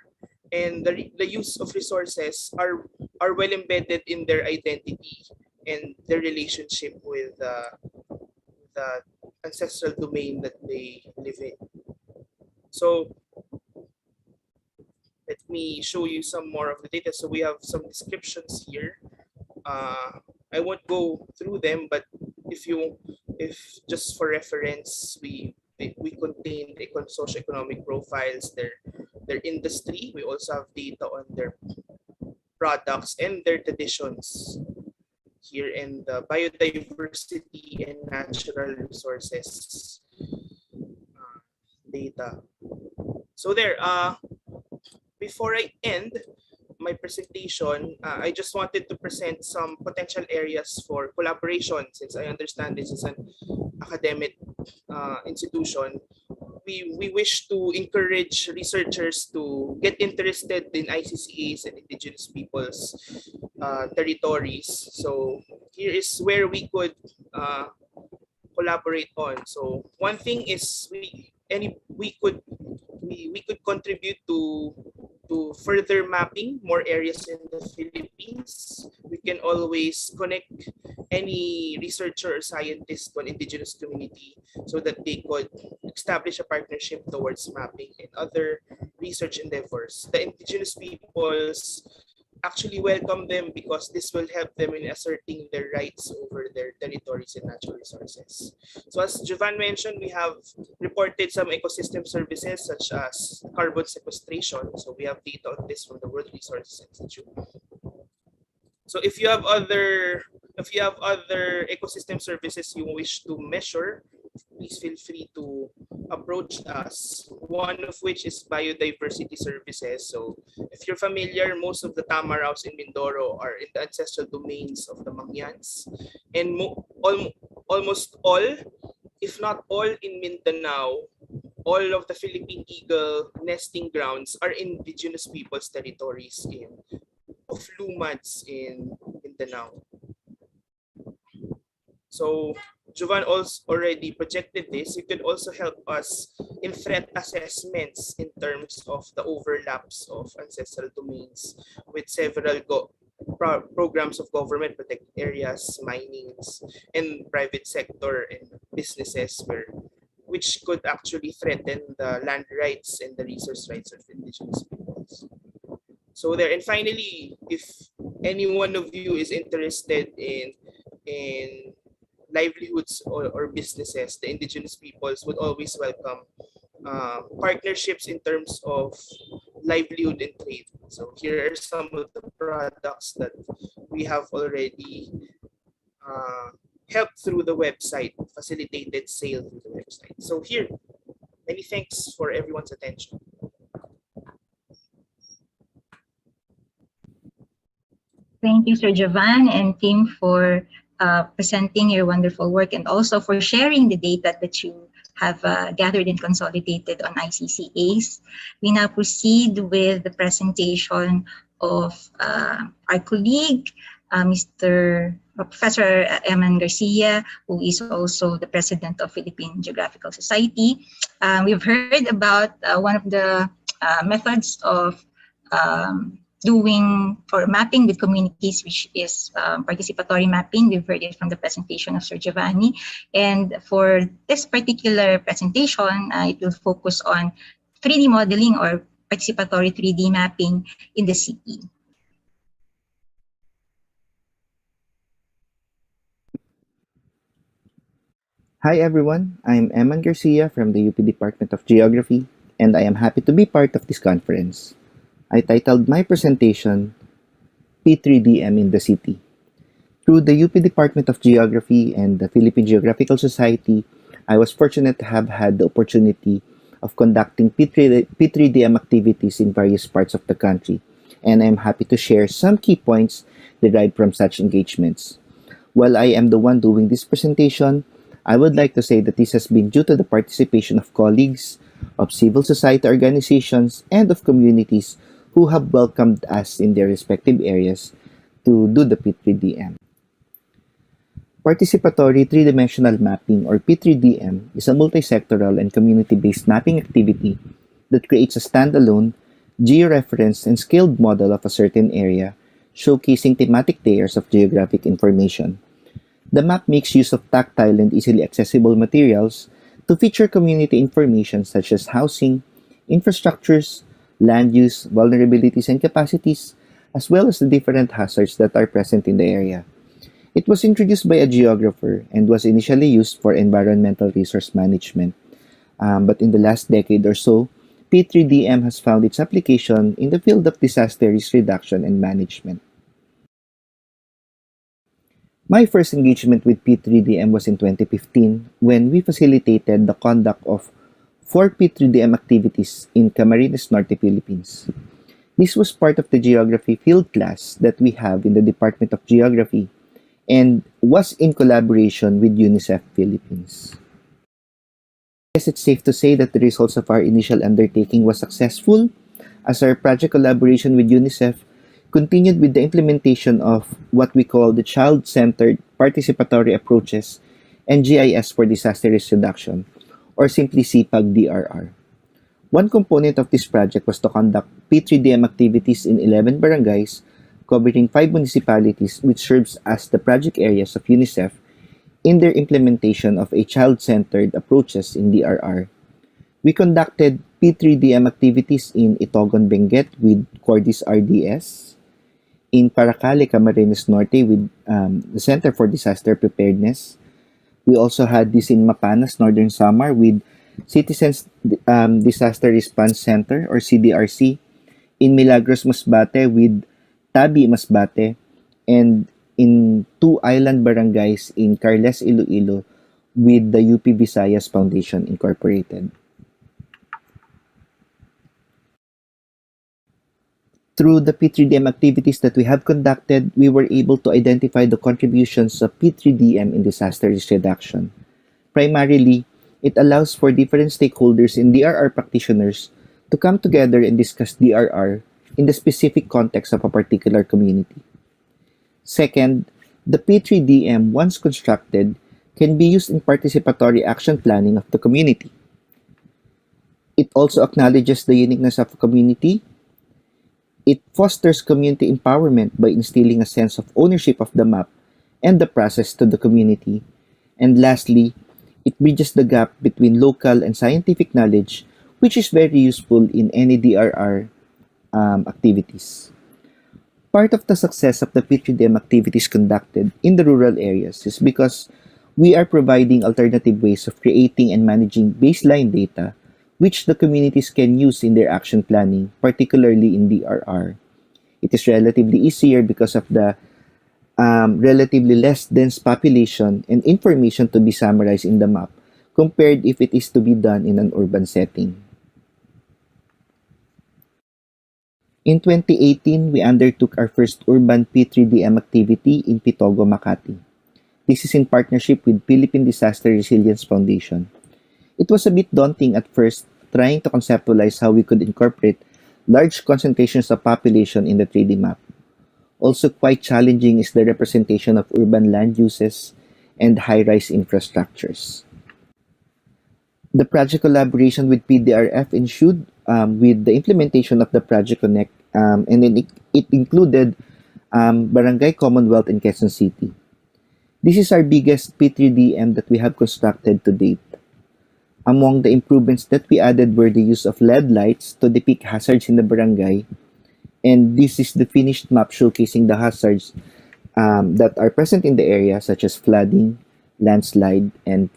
and the use of resources are well embedded in their identity and their relationship with the ancestral domain that they live in. So let me show you some more of the data. So we have some descriptions here. I won't go through them, but if just for reference, we contain the socioeconomic profiles, their industry. We also have data on their products and their traditions here in the biodiversity and natural resources data. So there, before I end my presentation, I just wanted to present some potential areas for collaboration, since I understand this is an academic institution. we wish to encourage researchers to get interested in ICCAs and indigenous peoples territories. So here is where we could collaborate on. So one thing is we could contribute to further mapping more areas in the Philippines. We can always connect any researcher or scientist to an indigenous community so that they could establish a partnership towards mapping and other research endeavors. The indigenous peoples actually welcome them because this will help them in asserting their rights over their territories and natural resources. So as Jovan mentioned, we have reported some ecosystem services such as carbon sequestration. So we have data on this from the World Resources Institute. So if you have other ecosystem services you wish to measure, please feel free to approach us. One of which is biodiversity services. So if you're familiar, most of the Tamaraws in Mindoro are in the ancestral domains of the Mangyans. And almost all, if not all in Mindanao, all of the Philippine eagle nesting grounds are indigenous people's territories of Lumads in Mindanao. So Jovan also already projected this. You could also help us in threat assessments in terms of the overlaps of ancestral domains with several programs of government protected areas, minings, and private sector and businesses which could actually threaten the land rights and the resource rights of indigenous peoples. So there, and finally, if any one of you is interested in livelihoods or businesses, the indigenous peoples would always welcome partnerships in terms of livelihood and trade. So here are some of the products that we have already helped through the website, facilitated sale through the website. So here, many thanks for everyone's attention. Thank you, Sir Jovan and team, for presenting your wonderful work and also for sharing the data that you have gathered and consolidated on ICCAs. We now proceed with the presentation of our colleague, Mr. Professor Eman Garcia, who is also the president of Philippine Geographical Society. We've heard about one of the methods of doing or mapping with communities, which is participatory mapping. We've heard it from the presentation of Sir Giovanni. And for this particular presentation, it will focus on 3D modeling or participatory 3D mapping in the city. Hi everyone, I'm Eman Garcia from the UP Department of Geography, and I am happy to be part of this conference. I titled my presentation, P3DM in the City. Through the UP Department of Geography and the Philippine Geographical Society, I was fortunate to have had the opportunity of conducting P3DM activities in various parts of the country, and I am happy to share some key points derived from such engagements. While I am the one doing this presentation, I would like to say that this has been due to the participation of colleagues, of civil society organizations, and of communities who have welcomed us in their respective areas to do the P3DM. Participatory three-dimensional mapping, or P3DM, is a multi-sectoral and community-based mapping activity that creates a standalone, georeferenced, and scaled model of a certain area, showcasing thematic layers of geographic information. The map makes use of tactile and easily accessible materials to feature community information such as housing, infrastructures, land use, vulnerabilities, and capacities, as well as the different hazards that are present in the area. It was introduced by a geographer and was initially used for environmental resource management. But in the last decade or so, P3DM has found its application in the field of disaster risk reduction and management. My first engagement with P3DM was in 2015 when we facilitated the conduct of 4 P3DM activities in Camarines Norte, Philippines. This was part of the geography field class that we have in the Department of Geography and was in collaboration with UNICEF Philippines. guess it's safe to say that the results of our initial undertaking was successful, as our project collaboration with UNICEF continued with the implementation of what we call the child-centered participatory approaches and GIS for disaster risk reduction, or simply CPAG-DRR. One component of this project was to conduct P3DM activities in 11 barangays covering 5 municipalities, which serves as the project areas of UNICEF in their implementation of a child-centered approaches in DRR. We conducted P3DM activities in Itogon, Benguet with Cordis RDS, in Paracale, Camarines Norte with the Center for Disaster Preparedness. We also had this in Mapanas, Northern Samar with Citizens Disaster Response Center or CDRC, in Milagros, Masbate with Tabi Masbate, and in 2 island barangays in Carles, Iloilo with the UP Visayas Foundation Incorporated. Through the P3DM activities that we have conducted, we were able to identify the contributions of P3DM in disaster risk reduction. Primarily, it allows for different stakeholders and DRR practitioners to come together and discuss DRR in the specific context of a particular community. Second, the P3DM, once constructed, can be used in participatory action planning of the community. It also acknowledges the uniqueness of a community. It fosters community empowerment by instilling a sense of ownership of the map and the process to the community. And lastly, it bridges the gap between local and scientific knowledge, which is very useful in any DRR activities. Part of the success of the P3DM activities conducted in the rural areas is because we are providing alternative ways of creating and managing baseline data which the communities can use in their action planning, particularly in DRR. It is relatively easier because of the relatively less dense population and information to be summarized in the map compared if it is to be done in an urban setting. In 2018, we undertook our first urban P3DM activity in Pitogo, Makati. This is in partnership with Philippine Disaster Resilience Foundation. It was a bit daunting at first, trying to conceptualize how we could incorporate large concentrations of population in the 3D map. Also quite challenging is the representation of urban land uses and high-rise infrastructures. The project collaboration with PDRF ensued with the implementation of the Project Connect, and then it included Barangay Commonwealth in Quezon City. This is our biggest P3DM that we have constructed to date. Among the improvements that we added were the use of LED lights to depict hazards in the barangay, and this is the finished map showcasing the hazards that are present in the area, such as flooding, landslide, and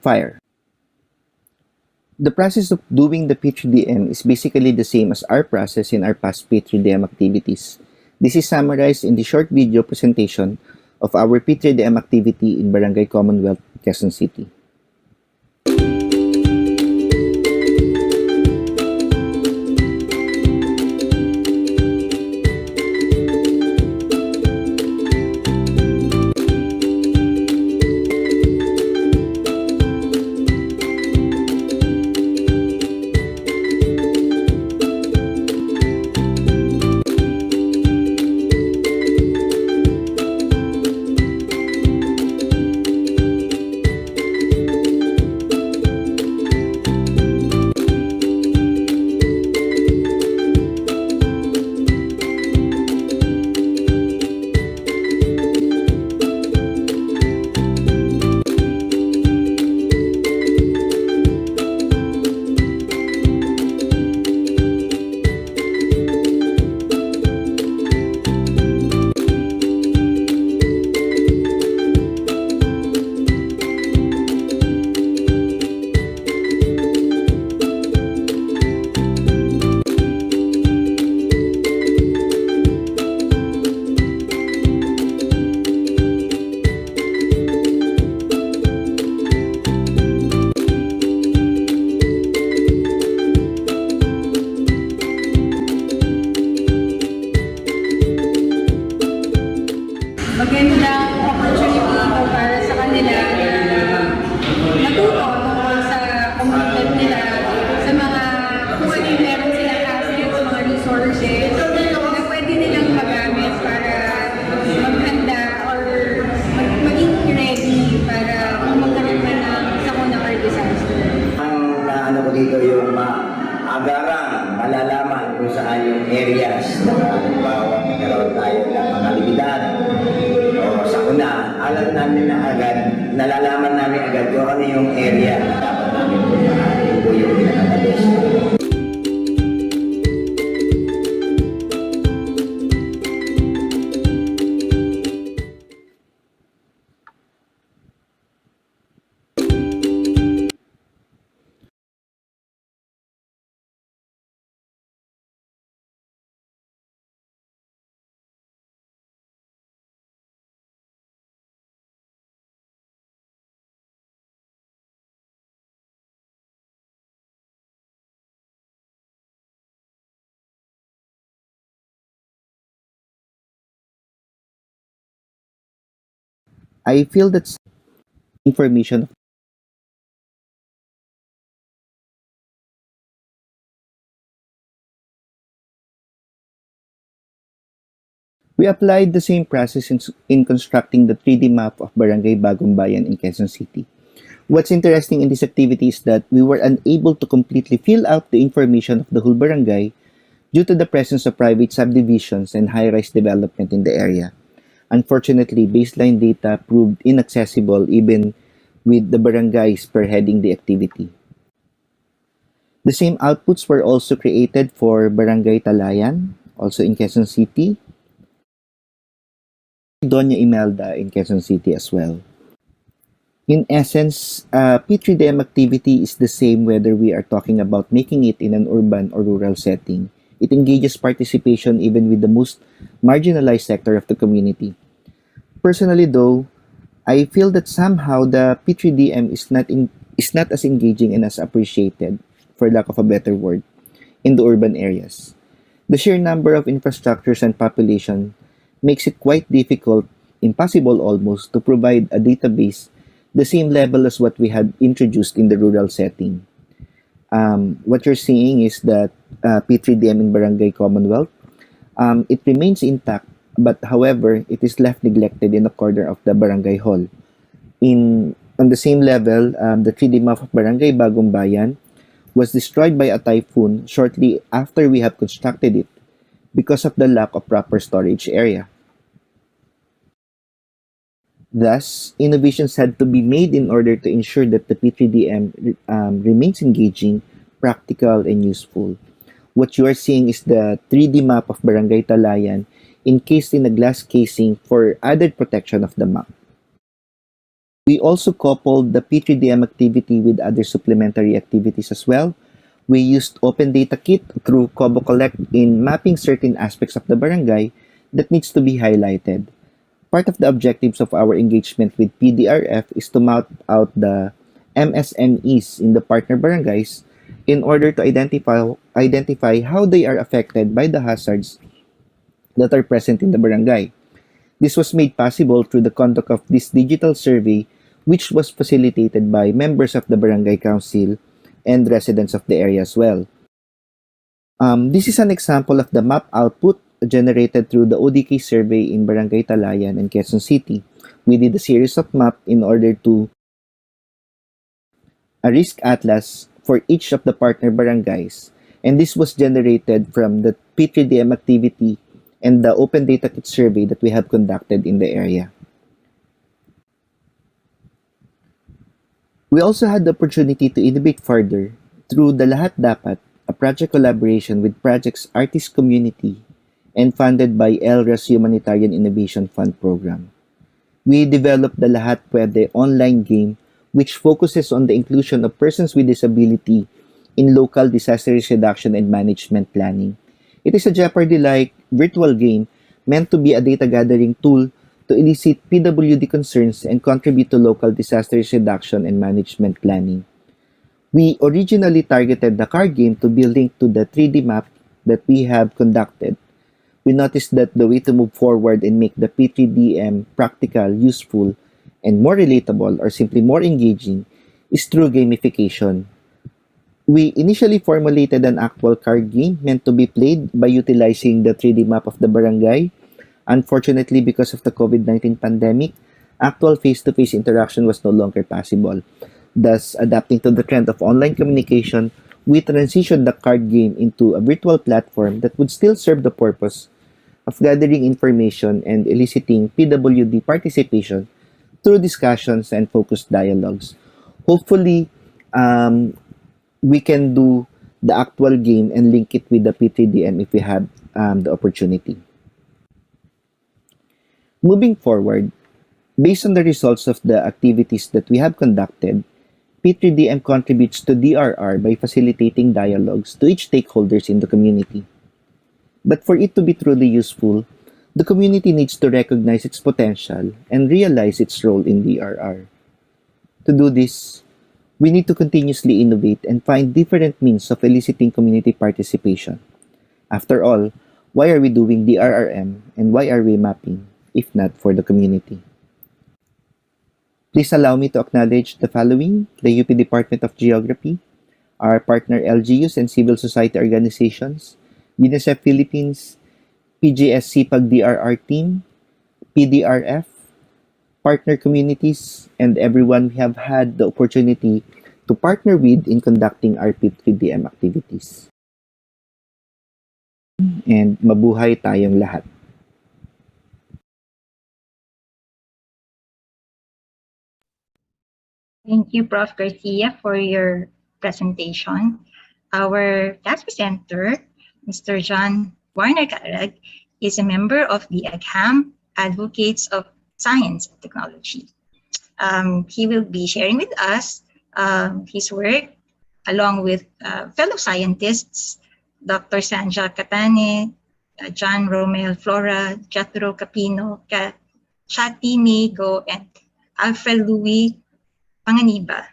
fire. The process of doing the P3DM is basically the same as our process in our past P3DM activities. This is summarized in the short video presentation of our P3DM activity in Barangay Commonwealth, Quezon City. Magandang opportunity ito para sa kanila matuto tungkol sa content nila sa mga kung ano yung meron silang assets, mga resources na pwede nilang magamit para maghanda or maging ready para kung magkaroon pa ng sakuna or disaster. Ang naano ko dito yung agarang malalaman kung saan yung areas na halimbawa nagkaroon tayo ng mga libidad o sakuna, alam namin na agad, nalalaman namin agad kung ano yung area na dapat namin puntahan. Yun po yung pinaka-best. I feel that information we applied the same process in constructing the 3D map of Barangay Bagong Bayan in Quezon City. What's interesting in this activity is that we were unable to completely fill out the information of the whole barangay due to the presence of private subdivisions and high-rise development in the area. Unfortunately, baseline data proved inaccessible even with the barangays spearheading the activity. The same outputs were also created for Barangay Talayan, also in Quezon City, Doña Imelda in Quezon City as well. In essence, P3DM activity is the same whether we are talking about making it in an urban or rural setting. It engages participation even with the most marginalized sector of the community. Personally though, I feel that somehow the P3DM is not as engaging and as appreciated, for lack of a better word, in the urban areas. The sheer number of infrastructures and population makes it quite difficult, impossible almost, to provide a database the same level as what we had introduced in the rural setting. What you're seeing is that P3DM in Barangay Commonwealth, it remains intact, but however, it is left neglected in a corner of the barangay hall. On the same level, the 3D map of Barangay Bagong Bayan was destroyed by a typhoon shortly after we have constructed it because of the lack of proper storage area. Thus, innovations had to be made in order to ensure that the P3DM remains engaging, practical, and useful. What you are seeing is the 3D map of Barangay Talayan encased in a glass casing for added protection of the map. We also coupled the P3DM activity with other supplementary activities as well. We used Open Data Kit through Kobo Collect in mapping certain aspects of the barangay that needs to be highlighted. Part of the objectives of our engagement with PDRF is to map out the MSMEs in the partner barangays in order to identify how they are affected by the hazards that are present in the barangay. This was made possible through the conduct of this digital survey, which was facilitated by members of the barangay council and residents of the area as well. This is an example of the map output generated through the ODK survey in Barangay Talayan and Quezon City. We did a series of maps in order to a risk atlas for each of the partner barangays, and this was generated from the P3DM activity and the Open Data Kit survey that we have conducted in the area. We also had the opportunity to innovate further through the Lahat Dapat, a project collaboration with Projects Artist Community and funded by LRAS Humanitarian Innovation Fund program. We developed the Lahat Pwede online game which focuses on the inclusion of persons with disability in local disaster risk reduction and management planning. It is a Jeopardy-like virtual game meant to be a data gathering tool to elicit PWD concerns and contribute to local disaster risk reduction and management planning. We originally targeted the card game to be linked to the 3D map that we have conducted. We noticed that the way to move forward and make the P3DM practical, useful, and more relatable or simply more engaging is through gamification. We initially formulated an actual card game meant to be played by utilizing the 3D map of the barangay. Unfortunately, because of the COVID-19 pandemic, actual face-to-face interaction was no longer possible. Thus, adapting to the trend of online communication, we transitioned the card game into a virtual platform that would still serve the purpose of gathering information and eliciting PWD participation through discussions and focused dialogues. Hopefully, we can do the actual game and link it with the P3DM if we have the opportunity. Moving forward, based on the results of the activities that we have conducted, P3DM contributes to DRR by facilitating dialogues to each stakeholders in the community. But for it to be truly useful, the community needs to recognize its potential and realize its role in DRR. To do this, we need to continuously innovate and find different means of eliciting community participation. After all, why are we doing DRRM and why are we mapping, if not for the community? Please allow me to acknowledge the following: the UP Department of Geography, our partner LGUs and civil society organizations, UNICEF Philippines, PGS CPAG DRR team, PDRF, partner communities, and everyone we have had the opportunity to partner with in conducting our P3DM activities. And mabuhay tayong lahat. Thank you, Prof. Garcia, for your presentation. Our class presenter, Mr. John Warner Carag, is a member of the AGHAM Advocates of Science and Technology. He will be sharing with us his work along with fellow scientists, Dr. Sanja Catane, John Romel Flora, Jethro Capino, Chati Nego, and Alfred Louis Panganiba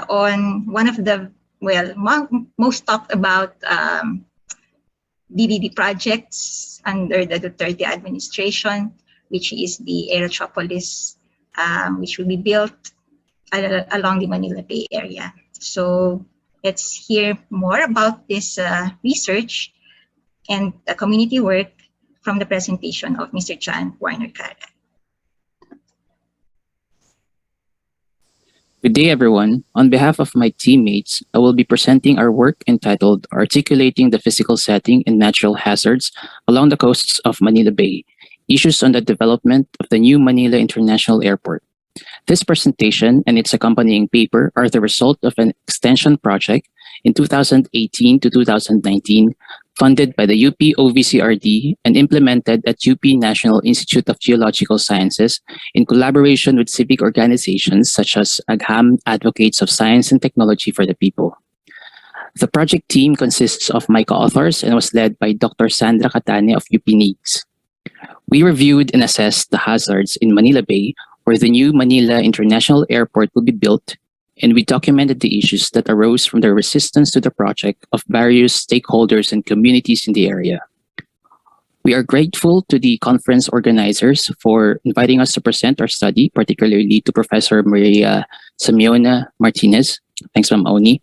on one of the, most talked about DDD projects under the Duterte administration, which is the Aerotropolis, which will be built along the Manila Bay area. So let's hear more about this research and the community work from the presentation of Mr. John Warner Carag. Good day, everyone. On behalf of my teammates, I will be presenting our work entitled Articulating the Physical Setting and Natural Hazards Along the Coasts of Manila Bay, Issues on the Development of the New Manila International Airport. This presentation and its accompanying paper are the result of an extension project in 2018 to 2019 funded by the UP OVCRD and implemented at UP National Institute of Geological Sciences in collaboration with civic organizations such as AGHAM Advocates of Science and Technology for the People. The project team consists of my co-authors and was led by Dr. Sandra Catane of UP NIGS. We reviewed and assessed the hazards in Manila Bay, where the new Manila International Airport will be built, and we documented the issues that arose from the resistance to the project of various stakeholders and communities in the area. We are grateful to the conference organizers for inviting us to present our study, particularly to Professor Maria Simeona Martinez. Thanks, Ma'am Oni.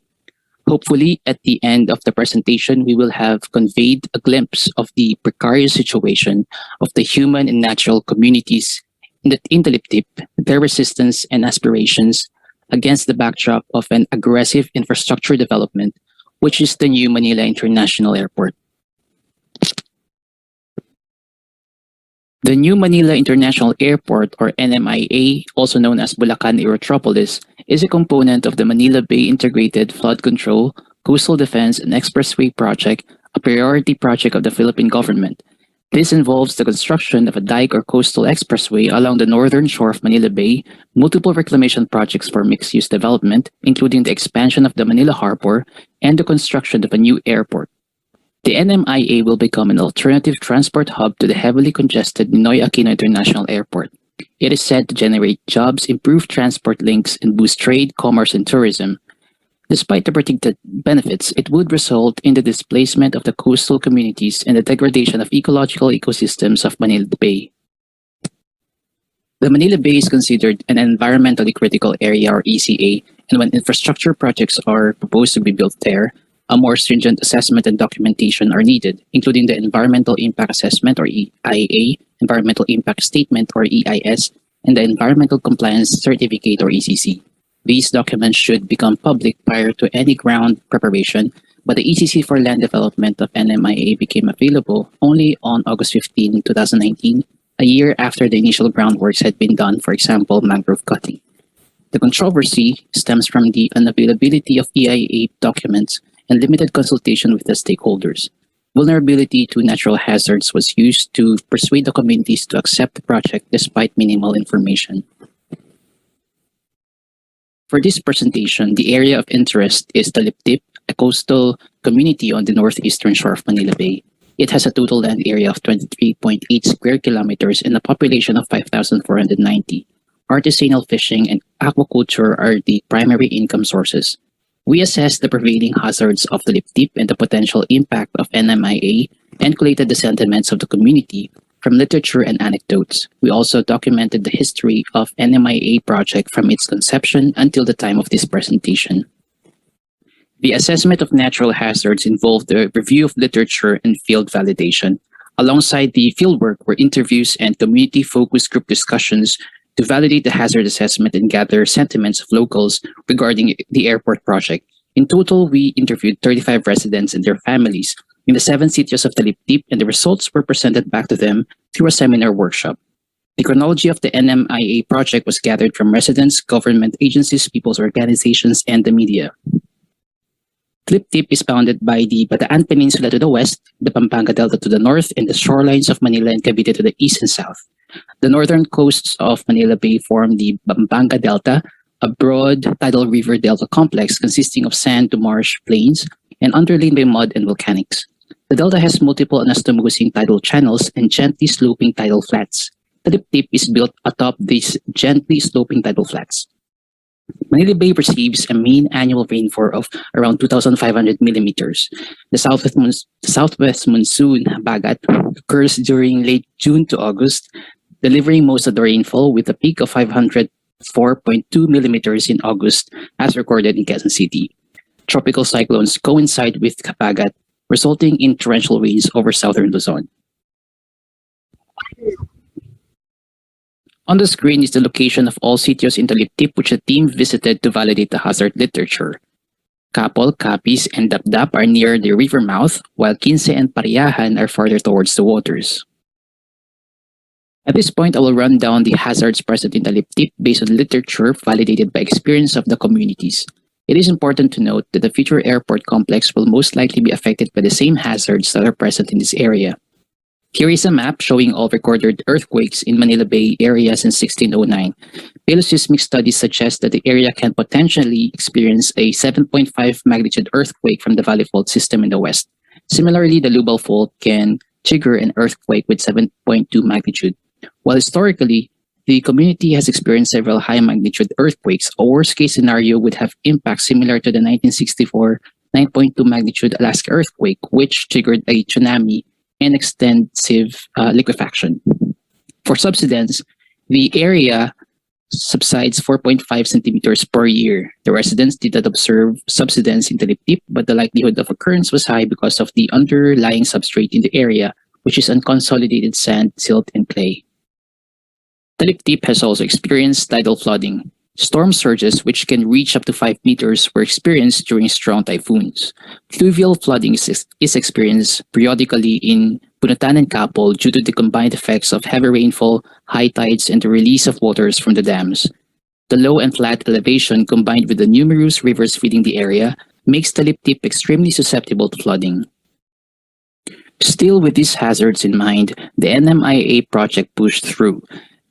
Hopefully, at the end of the presentation, we will have conveyed a glimpse of the precarious situation of the human and natural communities in the Liptip, their resistance and aspirations against the backdrop of an aggressive infrastructure development, which is the new Manila International Airport. The new Manila International Airport, or NMIA, also known as Bulacan Aerotropolis, is a component of the Manila Bay Integrated Flood Control, Coastal Defense, and Expressway Project, a priority project of the Philippine government. This involves the construction of a dike or coastal expressway along the northern shore of Manila Bay, multiple reclamation projects for mixed-use development, including the expansion of the Manila Harbor, and the construction of a new airport. The NMIA will become an alternative transport hub to the heavily congested Ninoy Aquino International Airport. It is said to generate jobs, improve transport links, and boost trade, commerce, and tourism. Despite the predicted benefits, it would result in the displacement of the coastal communities and the degradation of ecological ecosystems of Manila Bay. The Manila Bay is considered an environmentally critical area, or ECA, And when infrastructure projects are proposed to be built there, a more stringent assessment and documentation are needed, including the Environmental Impact Assessment or EIA, Environmental Impact Statement or EIS, and the Environmental Compliance Certificate or ECC. These documents should become public prior to any ground preparation, but the ECC for land development of NMIA became available only on August 15, 2019, a year after the initial groundworks had been done, for example, mangrove cutting. The controversy stems from the unavailability of EIA documents and limited consultation with the stakeholders. Vulnerability to natural hazards was used to persuade the communities to accept the project despite minimal information. For this presentation, the area of interest is the Liptip, a coastal community on the northeastern shore of Manila Bay. It has a total land area of 23.8 square kilometers and a population of 5,490. Artisanal fishing and aquaculture are the primary income sources. We assessed the prevailing hazards of the Liptip and the potential impact of NMIA and collated the sentiments of the community from literature and anecdotes. We also documented the history of NMIA project from its conception until the time of this presentation. The assessment of natural hazards involved the review of literature and field validation. Alongside the fieldwork were interviews and community focus group discussions to validate the hazard assessment and gather sentiments of locals regarding the airport project. In total, we interviewed 35 residents and their families in the 7 sitios of the Liptip, and the results were presented back to them through a seminar workshop. The chronology of the NMIA project was gathered from residents, government agencies, people's organizations, and the media. Liptip is bounded by the Bataan Peninsula to the west, the Pampanga Delta to the north, and the shorelines of Manila and Cavite to the east and south. The northern coasts of Manila Bay form the Pampanga Delta, a broad tidal river delta complex consisting of sand to marsh plains and underlain by mud and volcanics. The delta has multiple anastomosing tidal channels and gently sloping tidal flats. The Liptip is built atop these gently sloping tidal flats. Manila Bay receives a mean annual rainfall of around 2,500 millimeters. The southwest monsoon Bagat occurs during late June to August, delivering most of the rainfall with a peak of 504.2 millimeters in August as recorded in Quezon City. Tropical cyclones coincide with Bagat, resulting in torrential rains over southern Luzon. On the screen is the location of all sitios in the Liptip which a team visited to validate the hazard literature. Capol, Capiz, and Dapdap are near the river mouth, while Quince and Pariahan are farther towards the waters. At this point, I will run down the hazards present in the Liptip based on literature validated by experience of the communities. It is important to note that the future airport complex will most likely be affected by the same hazards that are present in this area. Here is a map showing all recorded earthquakes in Manila Bay area since 1609. Paleoseismic studies suggest that the area can potentially experience a 7.5 magnitude earthquake from the Valley Fault system in the west. Similarly, the Lubal Fault can trigger an earthquake with 7.2 magnitude. While historically, the community has experienced several high magnitude earthquakes, a worst case scenario would have impact similar to the 1964 9.2 magnitude Alaska earthquake, which triggered a tsunami and extensive liquefaction. For subsidence, the area subsides 4.5 centimeters per year. The residents did not observe subsidence in the Liptip, but the likelihood of occurrence was high because of the underlying substrate in the area, which is unconsolidated sand, silt, and clay. The Liptip has also experienced tidal flooding. Storm surges, which can reach up to 5 meters, were experienced during strong typhoons. Fluvial flooding is experienced periodically in Punutan and Capol due to the combined effects of heavy rainfall, high tides, and the release of waters from the dams. The low and flat elevation, combined with the numerous rivers feeding the area, makes the Liptip extremely susceptible to flooding. Still, with these hazards in mind, the NMIA project pushed through.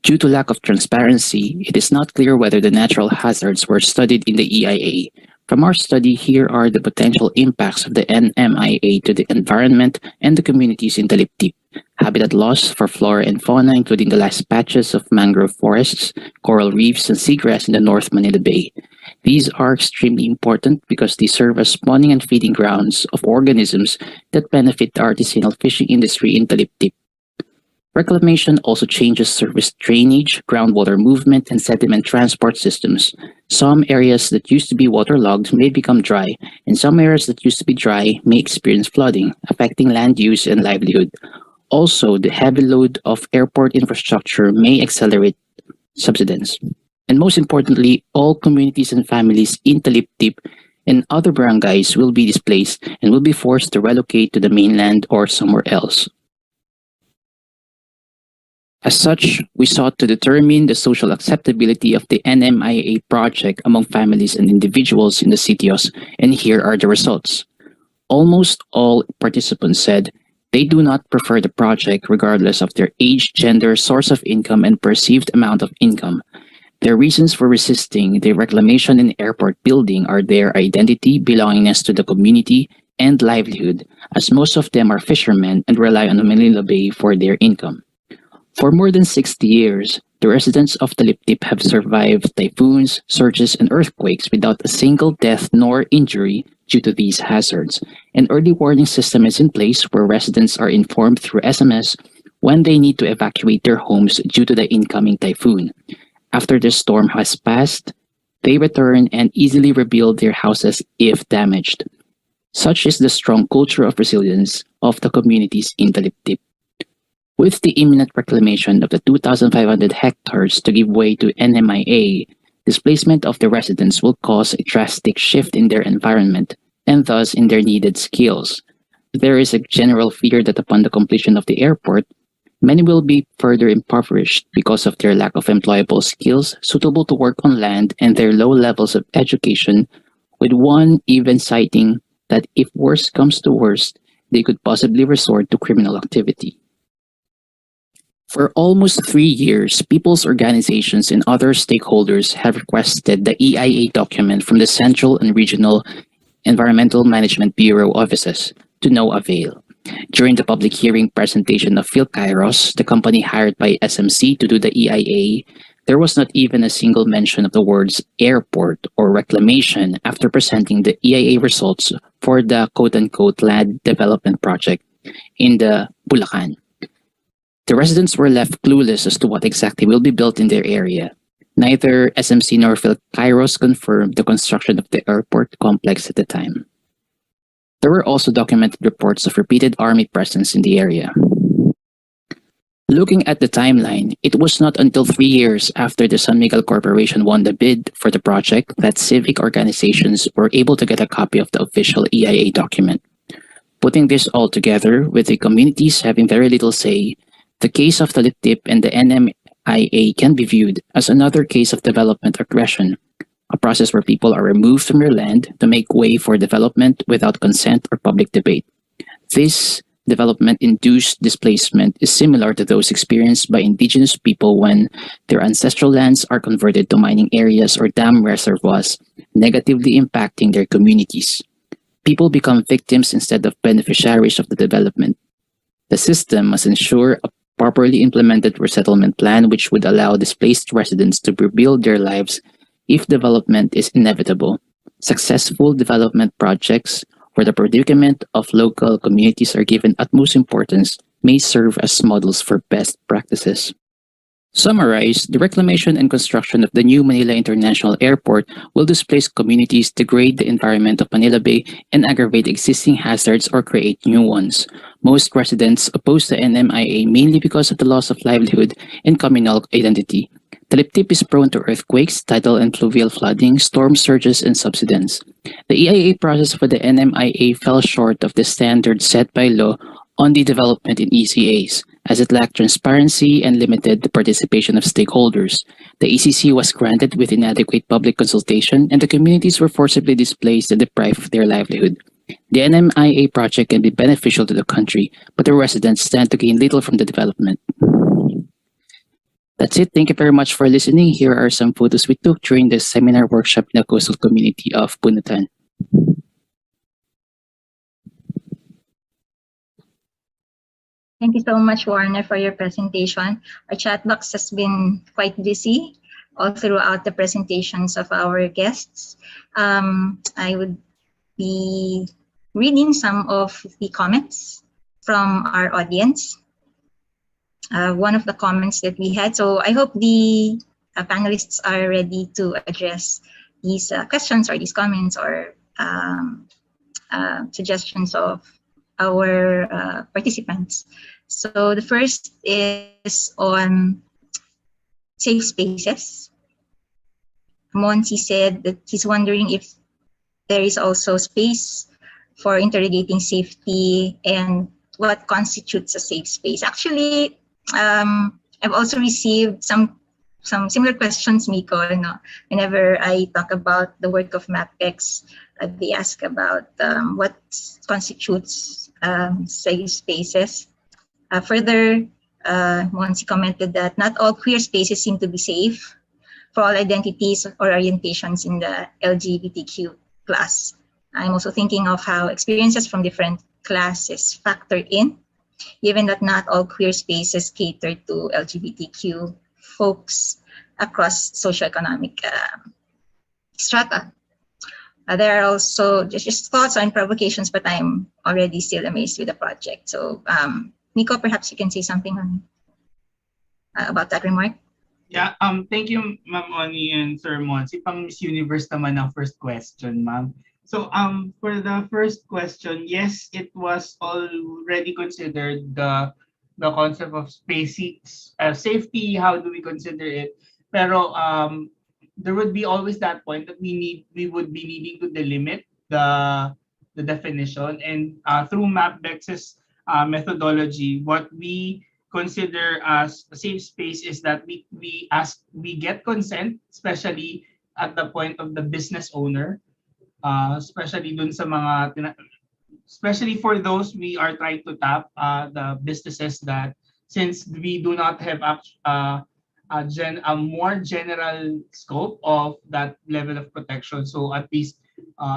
Due to lack of transparency, it is not clear whether the natural hazards were studied in the EIA. From our study, here are the potential impacts of the NMIA to the environment and the communities in the Liptip. Habitat loss for flora and fauna, including the last patches of mangrove forests, coral reefs, and seagrass in the North Manila Bay. These are extremely important because they serve as spawning and feeding grounds of organisms that benefit the artisanal fishing industry in the Liptip. Reclamation also changes surface drainage, groundwater movement, and sediment transport systems. Some areas that used to be waterlogged may become dry, and some areas that used to be dry may experience flooding, affecting land use and livelihood. Also, the heavy load of airport infrastructure may accelerate subsidence. And most importantly, all communities and families in Taliptip and other barangays will be displaced and will be forced to relocate to the mainland or somewhere else. As such, we sought to determine the social acceptability of the NMIA project among families and individuals in the sitios, and here are the results. Almost all participants said they do not prefer the project regardless of their age, gender, source of income, and perceived amount of income. Their reasons for resisting the reclamation and airport building are their identity, belongingness to the community, and livelihood, as most of them are fishermen and rely on the Manila Bay for their income. For more than 60 years, the residents of Taliptip have survived typhoons, surges, and earthquakes without a single death nor injury due to these hazards. An early warning system is in place where residents are informed through SMS when they need to evacuate their homes due to the incoming typhoon. After the storm has passed, they return and easily rebuild their houses if damaged. Such is the strong culture of resilience of the communities in Taliptip. With the imminent reclamation of the 2,500 hectares to give way to NMIA, displacement of the residents will cause a drastic shift in their environment and thus in their needed skills. There is a general fear that upon the completion of the airport, many will be further impoverished because of their lack of employable skills suitable to work on land and their low levels of education, with one even citing that if worst comes to worst, they could possibly resort to criminal activity. For almost 3 years, people's organizations and other stakeholders have requested the EIA document from the Central and Regional Environmental Management Bureau offices, to no avail. During the public hearing presentation of Phil Kairos, the company hired by SMC to do the EIA, there was not even a single mention of the words airport or reclamation after presenting the EIA results for the quote-unquote land development project in the Bulacan. The residents were left clueless as to what exactly will be built in their area. Neither SMC nor Phil Kairos confirmed the construction of the airport complex at the time. There were also documented reports of repeated army presence in the area. Looking at the timeline, it was not until 3 years after the San Miguel Corporation won the bid for the project that civic organizations were able to get a copy of the official EIA document. Putting this all together, with the communities having very little say, the case of Taliptip and the NMIA can be viewed as another case of development aggression, a process where people are removed from their land to make way for development without consent or public debate. This development-induced displacement is similar to those experienced by indigenous people when their ancestral lands are converted to mining areas or dam reservoirs, negatively impacting their communities. People become victims instead of beneficiaries of the development. The system must ensure a properly implemented resettlement plan which would allow displaced residents to rebuild their lives if development is inevitable. Successful development projects where the predicament of local communities are given utmost importance may serve as models for best practices. Summarized, the reclamation and construction of the new Manila International Airport will displace communities, degrade the environment of Manila Bay, and aggravate existing hazards or create new ones. Most residents oppose the NMIA mainly because of the loss of livelihood and communal identity. Taliptip is prone to earthquakes, tidal and fluvial flooding, storm surges, and subsidence. The EIA process for the NMIA fell short of the standards set by law on the development in ECAs, as it lacked transparency and limited the participation of stakeholders. The ECC was granted with inadequate public consultation, and the communities were forcibly displaced and deprived of their livelihood. The NMIA project can be beneficial to the country, but the residents stand to gain little from the development. That's it. Thank you very much for listening. Here are some photos we took during the seminar workshop in the coastal community of Punutan. Thank you so much, Warner, for your presentation. Our chat box has been quite busy all throughout the presentations of our guests. I would be reading some of the comments from our audience. one of the comments that we had. So I hope the panelists are ready to address these questions or these comments or suggestions of our participants. So the first is on safe spaces. Monsi said that he's wondering if there is also space for interrogating safety and what constitutes a safe space. Actually, I've also received some similar questions, Miko. No? Whenever I talk about the work of MapX, they ask about what constitutes safe spaces. Further, Monsi commented that not all queer spaces seem to be safe for all identities or orientations in the LGBTQ class. I'm also thinking of how experiences from different classes factor in, given that not all queer spaces cater to LGBTQ folks across socioeconomic strata. There are also just thoughts and provocations, but I'm already still amazed with the project. So, Nico, perhaps you can say something on about that remark. Yeah, thank you, Ma'am Oni and Sir Monsi. Pang Miss Universe naman ang first question, ma'am. So, for the first question, yes, it was already considered the concept of safety. How do we consider it? Pero there would be always that point that we would be needing to delimit the definition, and through MapBex's methodology, what we consider as a safe space is that we get consent, especially at the point of the business owner, especially dun sa mga especially for those we are trying to tap, the businesses that, since we do not have a more general scope of that level of protection. So at least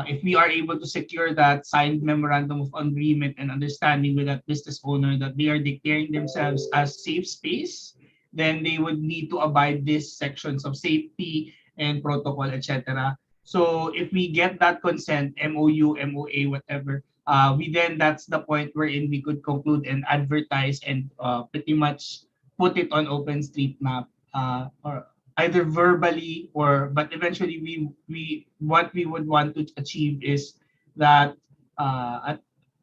if we are able to secure that signed memorandum of agreement and understanding with that business owner that they are declaring themselves as safe space, then they would need to abide these sections of safety and protocol, etc. So if we get that consent, MOU, MOA, whatever, that's the point wherein we could conclude and advertise and pretty much put it on OpenStreetMap, or either verbally, but eventually what we would want to achieve is that at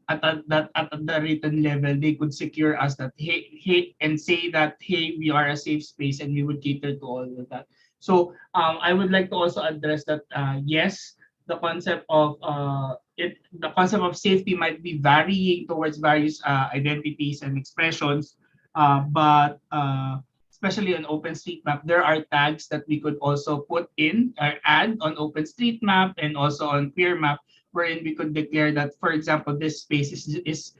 the written level they could secure us that hey and say that hey, we are a safe space and we would cater to all of that. So I would like to also address that yes, the concept of safety might be varying towards various identities and expressions, but especially on OpenStreetMap, there are tags that we could also put in or add on OpenStreetMap and also on QueerMap, wherein we could declare that, for example, this space is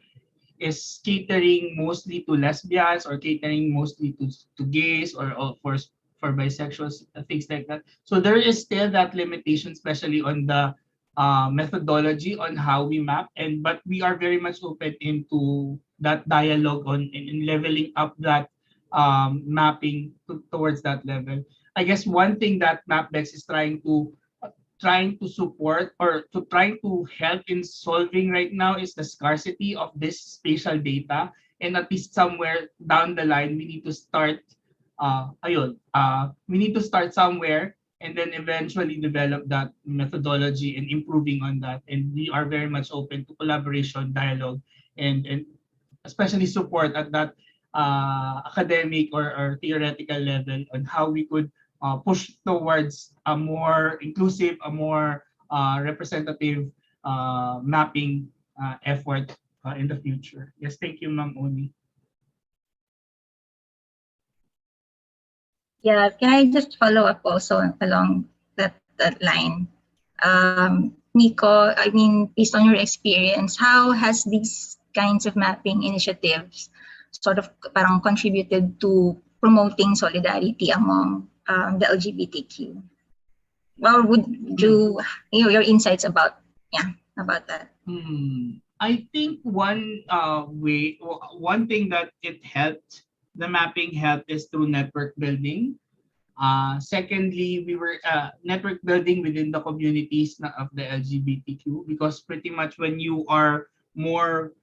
catering mostly to lesbians or catering mostly to gays or for bisexuals, things like that. So there is still that limitation, especially on the methodology on how we map, but we are very much open into that dialogue in leveling up that mapping towards that level. I guess one thing that MapBex is trying to support or trying to help in solving right now is the scarcity of this spatial data, and at least somewhere down the line we need to start we need to start somewhere and then eventually develop that methodology and improving on that, and we are very much open to collaboration, dialogue, and especially support at that academic or theoretical level on how we could push towards a more inclusive, a more representative mapping effort in the future. Yes, thank you, Ma'am Oni. Yeah, can I just follow up also along that line? Nico, I mean, based on your experience, how has these kinds of mapping initiatives sort of parang contributed to promoting solidarity among the LGBTQ? Or would you, your insights about that? I think one thing that the mapping helped is through network building. Secondly, we were network building within the communities of the LGBTQ, because pretty much when you are more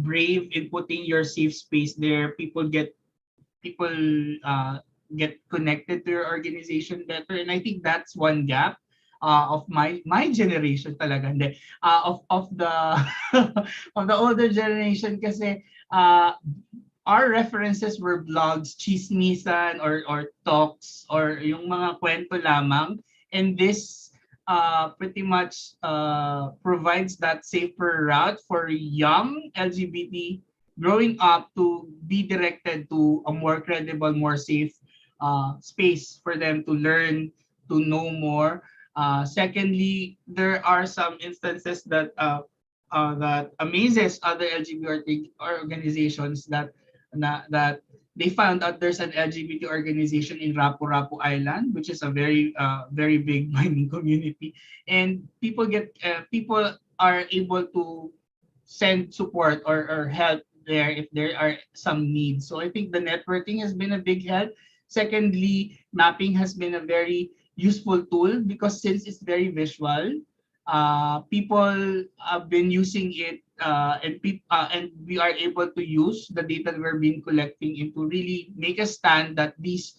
brave in putting your safe space there, people get people get connected to your organization better. And I think that's one gap of my generation talaga. Hindi, of the of the older generation kasi our references were blogs, chismisan or talks or yung mga kwento lamang. And this pretty much provides that safer route for young LGBT growing up to be directed to a more credible, more safe space for them to learn, to know more. Secondly, there are some instances that that amazes other LGBT organizations that they found out there's an LGBT organization in Rapu-Rapu Island, which is a very big mining community, and people are able to send support or help there if there are some needs. So I think the networking has been a big help. Secondly, mapping has been a very useful tool because since it's very visual, people have been using it and we are able to use the data that we're been collecting and to really make a stand that these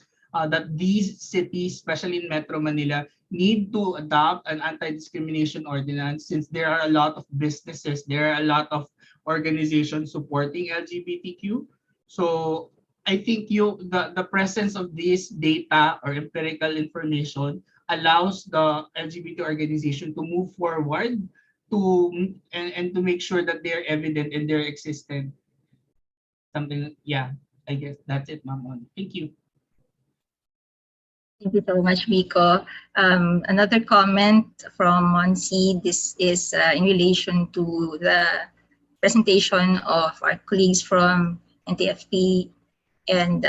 cities, especially in Metro Manila, need to adopt an anti-discrimination ordinance since there are a lot of businesses, there are a lot of organizations supporting LGBTQ. So I think the presence of this data or empirical information allows the LGBT organization to move forward and to make sure that they're evident and they're existent. Something, yeah, I guess that's it, Ma'am. Thank you. Thank you so much, Vico. Another comment from Monsi. This is in relation to the presentation of our colleagues from NTFP and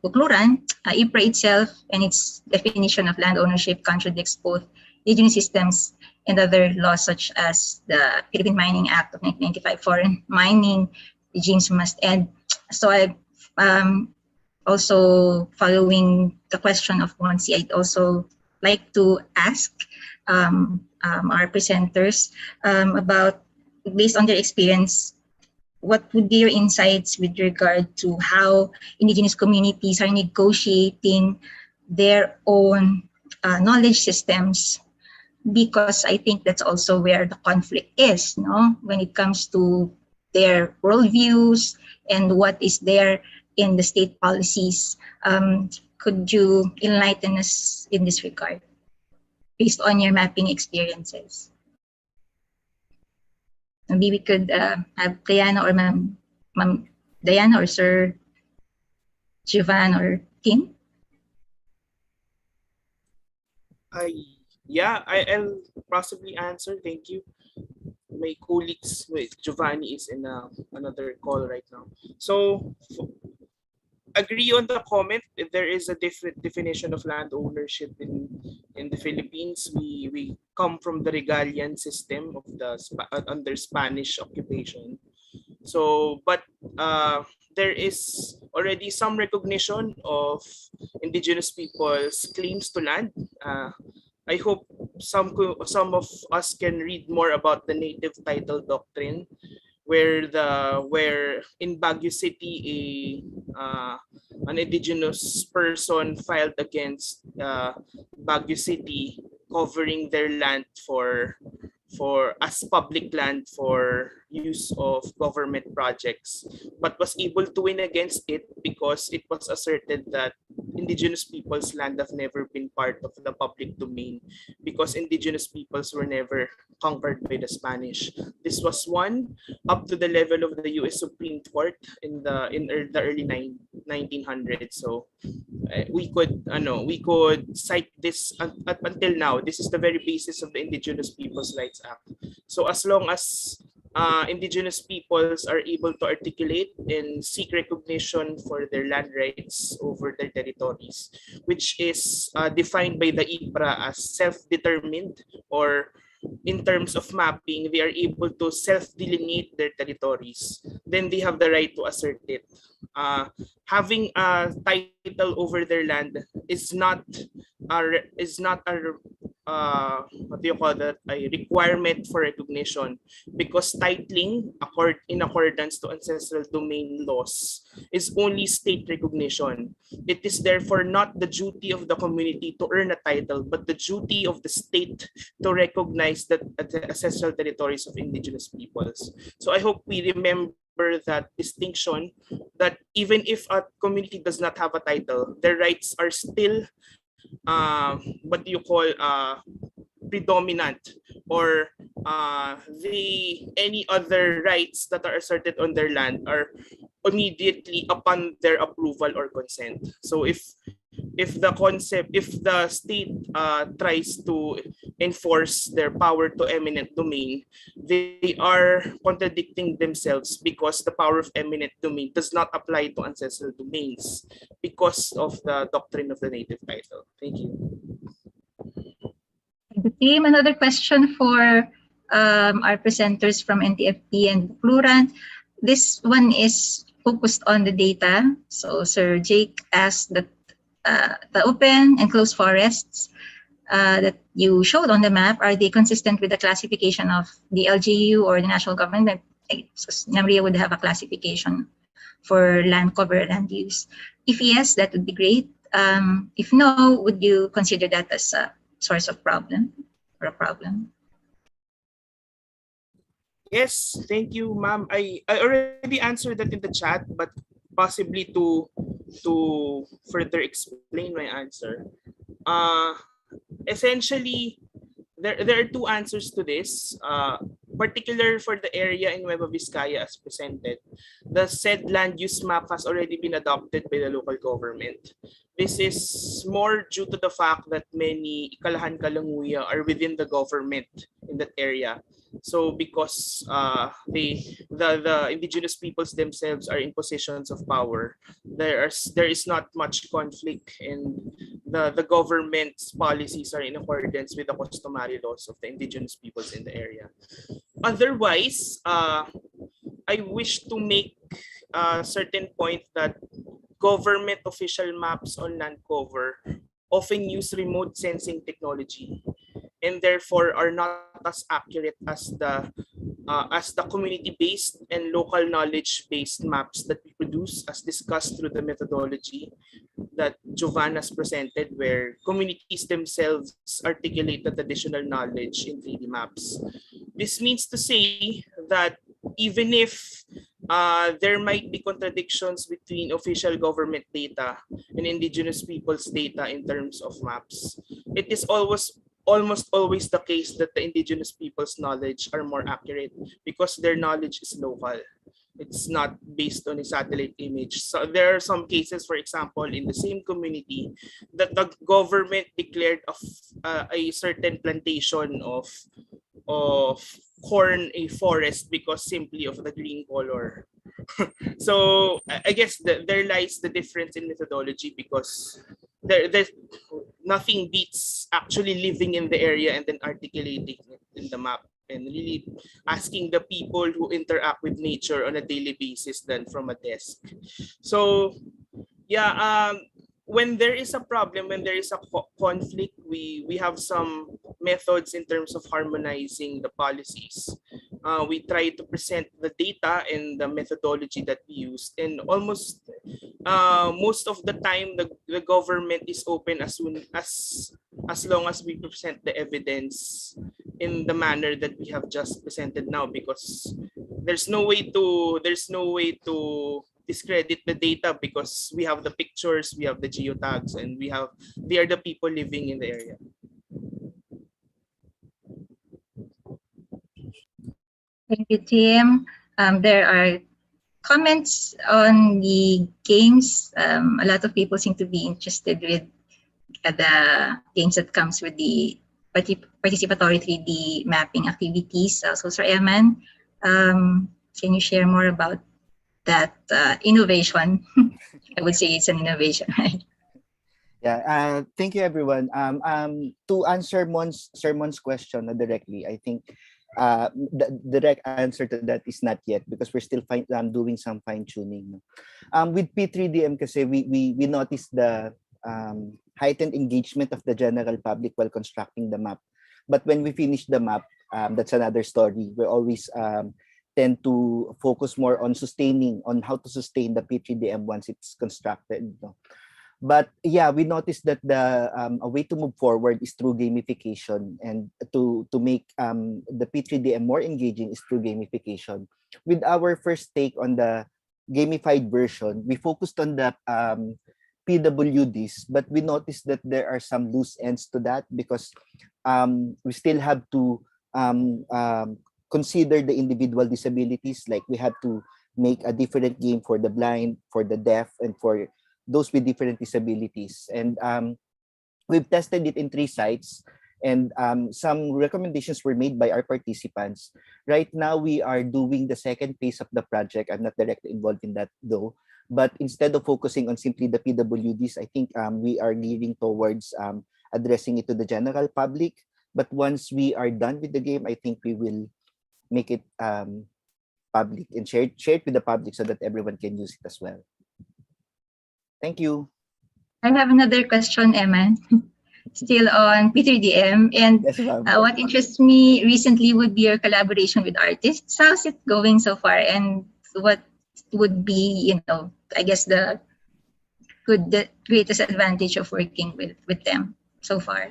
Bukluran. IPRA itself and its definition of land ownership contradicts both indigenous systems and other laws such as the Philippine Mining Act of 1995. Foreign mining regimes must end. So I also following the question of Monsi, I'd also like to ask our presenters about, based on their experience, what would be your insights with regard to how indigenous communities are negotiating their own knowledge systems? Because I think that's also where the conflict is, no? When it comes to their worldviews and what is there in the state policies. Could you enlighten us in this regard based on your mapping experiences? Maybe we could have Diana or Ma'am Diana or Sir Jovan or Tim. I'll possibly answer. Thank you. My colleagues, wait, Giovanni is in another call right now. So agree on the comment. There is a different definition of land ownership in the Philippines. We come from the Regalian system of the under Spanish occupation. So, but there is already some recognition of indigenous people's claims to land. I hope some of us can read more about the native title doctrine, where in Baguio City an indigenous person filed against Baguio City, covering their land for as public land for use of government projects, but was able to win against it because it was asserted that indigenous people's land have never been part of the public domain because indigenous peoples were never conquered by the Spanish. This was one up to the level of the U.S. Supreme Court in the early 1900s. So we could cite this up until now. This is the very basis of the Indigenous Peoples' Rights Act. So as long as indigenous peoples are able to articulate and seek recognition for their land rights over their territories, which is defined by the IPRA as self-determined, or in terms of mapping, they are able to self-delineate their territories, then they have the right to assert it. Having a title over their land is not a what do you call that, a requirement for recognition, because titling in accordance to ancestral domain laws is only state recognition. It is therefore not the duty of the community to earn a title, but the duty of the state to recognize the ancestral territories of indigenous peoples. So I hope we remember that distinction, that even if a community does not have a title, their rights are still what do you call predominant, or any other rights that are asserted on their land are immediately upon their approval or consent. So if the state tries to enforce their power to eminent domain, they are contradicting themselves, because the power of eminent domain does not apply to ancestral domains because of the doctrine of the native title. Thank you. The team, another question for our presenters from NTFP and Plurant. This one is focused on the data. So Sir Jake asked that the open and closed forests that you showed on the map, are they consistent with the classification of the LGU or the national government? NAMRIA would have a classification for land cover, land use. If yes, that would be great. If no, would you consider that as a source of problem or a problem? Yes, thank you, ma'am. I already answered that in the chat, but possibly to further explain my answer. Essentially, there are two answers to this. Particular for the area in Nueva Vizcaya as presented, the said land use map has already been adopted by the local government. This is more due to the fact that many Ikalahan Kalanguya are within the government in that area. So because the indigenous peoples themselves are in positions of power, there is not much conflict, and the government's policies are in accordance with the customary laws of the indigenous peoples in the area. Otherwise, I wish to make a certain point that government official maps on land cover often use remote sensing technology, and therefore are not as accurate as the community-based and local knowledge-based maps that we produce, as discussed through the methodology that Giovanna's presented, where communities themselves articulate the additional knowledge in 3D maps. This means to say that even if there might be contradictions between official government data and indigenous people's data in terms of maps, it is almost always the case that the indigenous people's knowledge are more accurate, because their knowledge is local. It's not based on a satellite image. So there are some cases, for example, in the same community, that the government declared a certain plantation of corn a forest because simply of the green color. So I guess there lies the difference in methodology, because there's nothing beats actually living in the area and then articulating it in the map, and really asking the people who interact with nature on a daily basis than from a desk. So yeah, when there is a problem, when there is a conflict, we have some methods in terms of harmonizing the policies. We try to present the data and the methodology that we use, and almost most of the time the government is open as long as we present the evidence in the manner that we have just presented now, because there's no way to discredit the data, because we have the pictures, we have the geotags, and they are the people living in the area. Thank you, Tim. There are comments on the games. A lot of people seem to be interested with the games that comes with the participatory 3D mapping activities. So, Sir Eman, can you share more about that innovation? I would say it's an innovation, right? Yeah, thank you, everyone. To answer Sermon's question directly, I think the direct answer to that is not yet, because we're still doing some fine tuning. With P3DM, kasi we noticed the heightened engagement of the general public while constructing the map. But when we finish the map, that's another story. We always tend to focus more on how to sustain the P3DM once it's constructed. But yeah, we noticed that a way to move forward is through gamification, and to make the P3DM more engaging is through gamification. With our first take on the gamified version, we focused on the PWDs, but we noticed that there are some loose ends to that, because we still have to consider the individual disabilities. Like, we have to make a different game for the blind, for the deaf, and for those with different disabilities. And we've tested it in 3 sites, and some recommendations were made by our participants. Right now, we are doing the second phase of the project. I'm not directly involved in that though. But instead of focusing on simply the PWDs, I think we are gearing towards addressing it to the general public. But once we are done with the game, I think we will make it public and share it with the public so that everyone can use it as well. Thank you. I have another question, Emma, still on P3DM. And Yes, ma'am. what interests me recently would be your collaboration with artists. How's it going so far? And what would be, I guess the greatest advantage of working with them so far?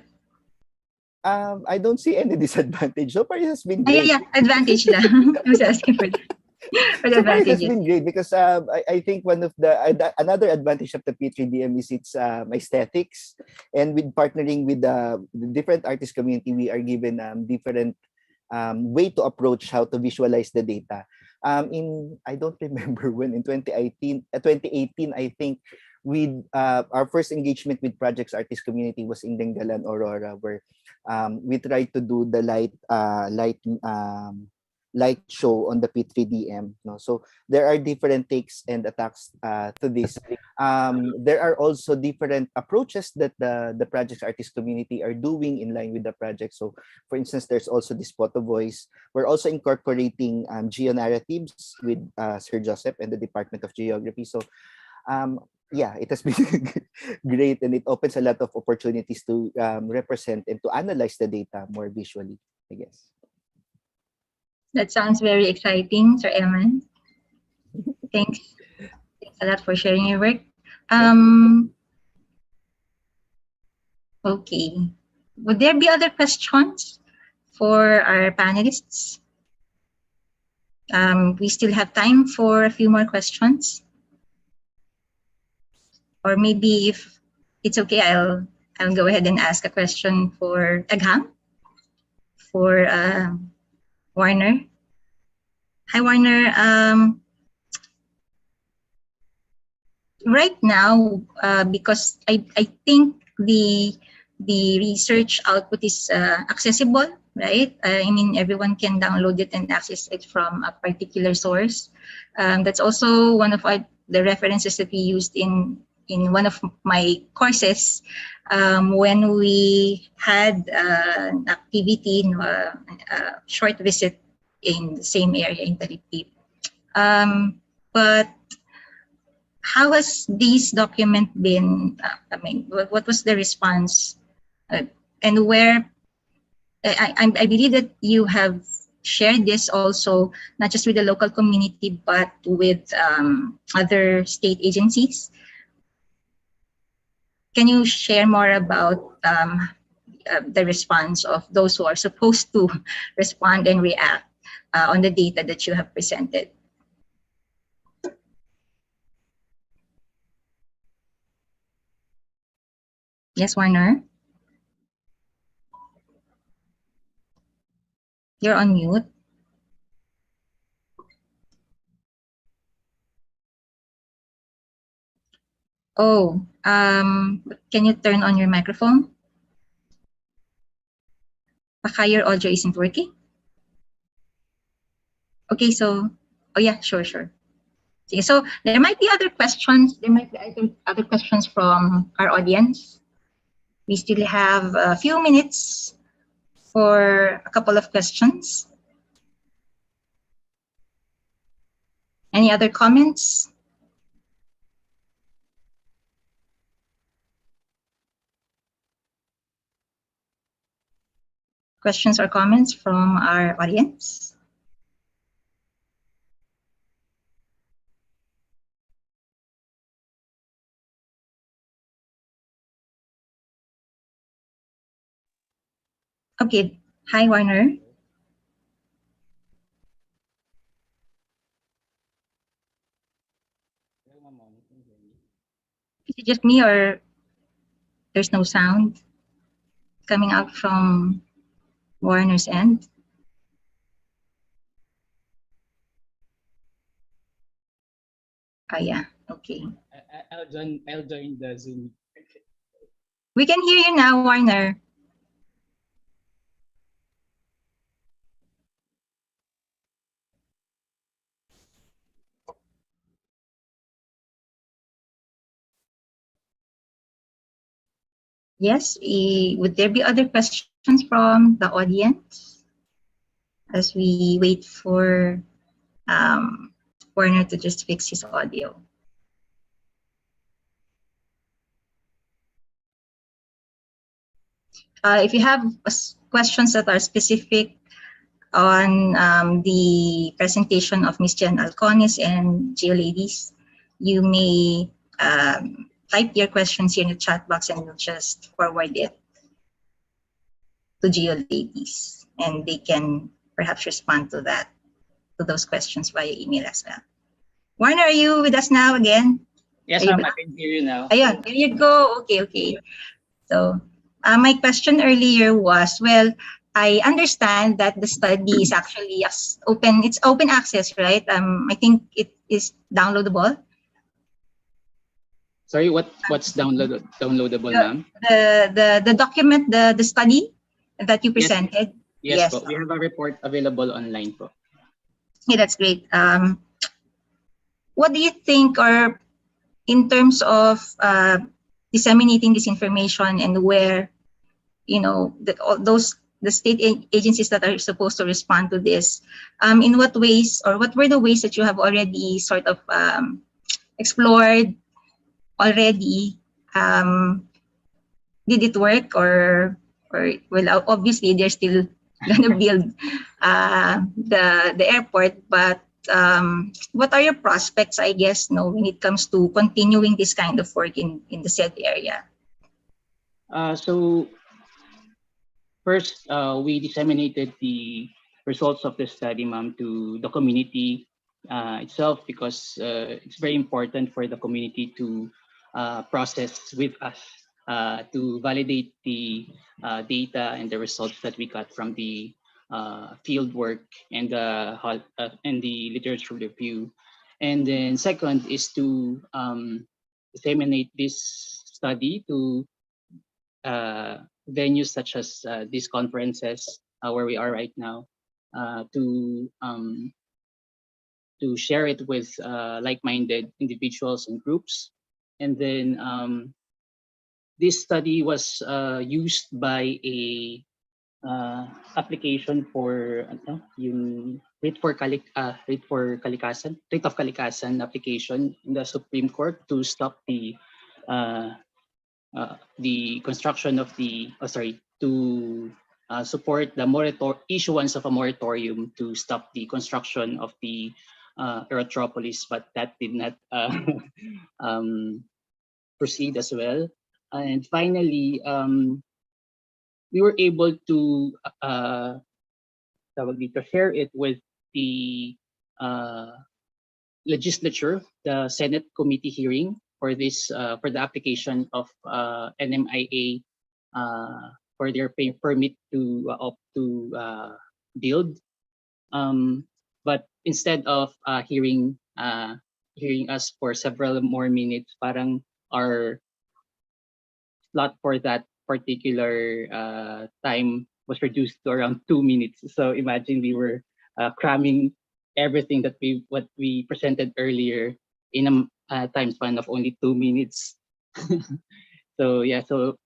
I don't see any disadvantage. So far, it has been Yeah, great. yeah, advantage lang. I was asking for the So far, it has advantages. been great, because I think one of the another advantage of the P3DM is its aesthetics, and with partnering with the different artist community, we are given different way to approach how to visualize the data. I don't remember when, in 2018, I think, with our first engagement with Projects Artist Community was in Dengalan, Aurora, where we tried to do the light show on the P3DM. No? So there are different takes and attacks to this. There are also different approaches that the Projects Artist Community are doing in line with the project. So for instance, there's also this photo voice. We're also incorporating geonarratives with Sir Joseph and the Department of Geography. So yeah, it has been great, and it opens a lot of opportunities to represent and to analyze the data more visually, I guess. That sounds very exciting, Sir Eman. Thanks a lot for sharing your work. Okay. Would there be other questions for our panelists? We still have time for a few more questions. Or maybe if it's okay, I'll go ahead and ask a question for Agham, for Warner. Hi, Warner. Right now, because I think the research output is accessible, right? I mean, everyone can download it and access it from a particular source. That's also one of the references that we used in one of my courses when we had an activity, a short visit in the same area in Talipip. But how has this document been, what was the response? And where, I believe that you have shared this also, not just with the local community, but with other state agencies. Can you share more about the response of those who are supposed to respond and react on the data that you have presented? Yes, Warner? You're on mute. Oh, can you turn on your microphone? Baka your audio isn't working. Okay, so, oh yeah, sure. Okay, so there might be other questions. There might be other questions from our audience. We still have a few minutes for a couple of questions. Any other comments? questions or comments from our audience? Okay. Hi, Warner. Is it just me or there's no sound coming out from Warner's end? Yeah. Okay. I'll join the Zoom. We can hear you now, Warner. Yes, would there be other questions from the audience as we wait for Warner to just fix his audio? If you have questions that are specific on the presentation of Ms. Jen Alcones and GeoLadies, you may type your questions here in the chat box and we'll just forward it to GeoLadies and they can perhaps respond to those questions via email as well. Warner, are you with us now again? Yes, ma'am, I can hear you now. Ayun, there you go. Okay. So my question earlier was, well, I understand that the study is actually open. It's open access, right? I think it is downloadable. Sorry, what's downloadable, ma'am? The document, the study that you presented. Yes, po. We have a report available online po. Yeah, that's great. What do you think, or in terms of disseminating this information and where, the state agencies that are supposed to respond to this, in what ways or what were the ways that you have already sort of explored already? Did it work or well, obviously they're still gonna build the airport, but what are your prospects, I guess, when it comes to continuing this kind of work in the said area? So first, we disseminated the results of the study, ma'am, to the community itself because it's very important for the community to process with us to validate the data and the results that we got from the field work and the literature review. And then second is to disseminate this study to venues such as these conferences where we are right now to share it with like-minded individuals and groups. And then this study was used by a application for yung writ of kalikasan application in the Supreme Court to stop the construction of to support the issuance of a moratorium to stop the construction of the Aerotropolis, but that did not proceed as well. And finally, we were able to share it with the legislature, the Senate committee hearing for this for the application of NMIA for their permit to build. But instead of hearing us for several more minutes, parang our slot for that particular time was reduced to around 2 minutes. So imagine we were cramming everything that we presented earlier in a time span of only 2 minutes. So yeah, so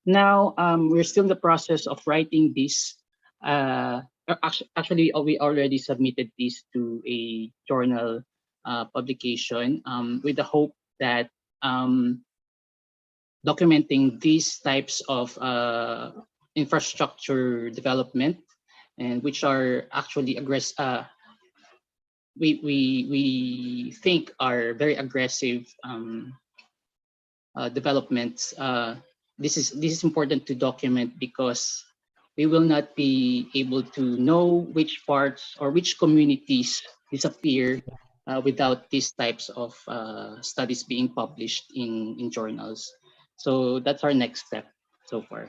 now we're still in the process of writing this. Actually, we already submitted this to a journal publication with the hope that documenting these types of infrastructure development, and which are actually we think are very aggressive developments. This is important to document because we will not be able to know which parts or which communities disappear without these types of studies being published in journals. So that's our next step so far.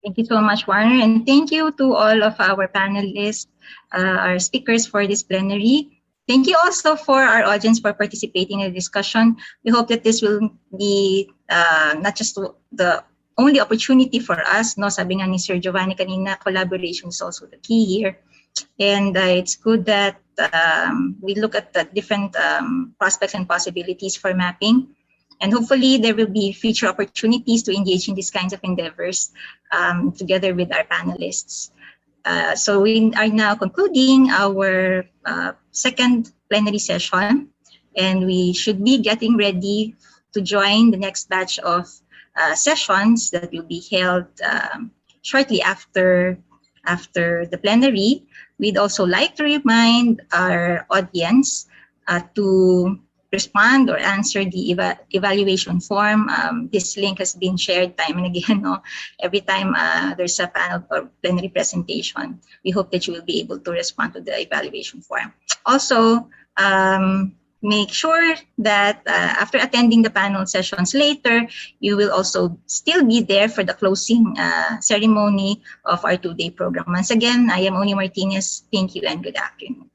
Thank you so much, Warner, and thank you to all of our panelists, our speakers for this plenary. Thank you also for our audience for participating in the discussion. We hope that this will be not just the only opportunity for us, no? Sabi nga ni Sir Giovanni kanina, collaboration is also the key here. And it's good that we look at the different prospects and possibilities for mapping. And hopefully there will be future opportunities to engage in these kinds of endeavors together with our panelists. So we are now concluding our second plenary session, and we should be getting ready to join the next batch of sessions that will be held shortly after the plenary. We'd also like to remind our audience to respond or answer the evaluation form. This link has been shared time and again. No? Every time there's a panel or plenary presentation, we hope that you will be able to respond to the evaluation form. Also, make sure that after attending the panel sessions later, you will also still be there for the closing ceremony of our two-day program. Once again, I am Oni Martinez. Thank you and good afternoon.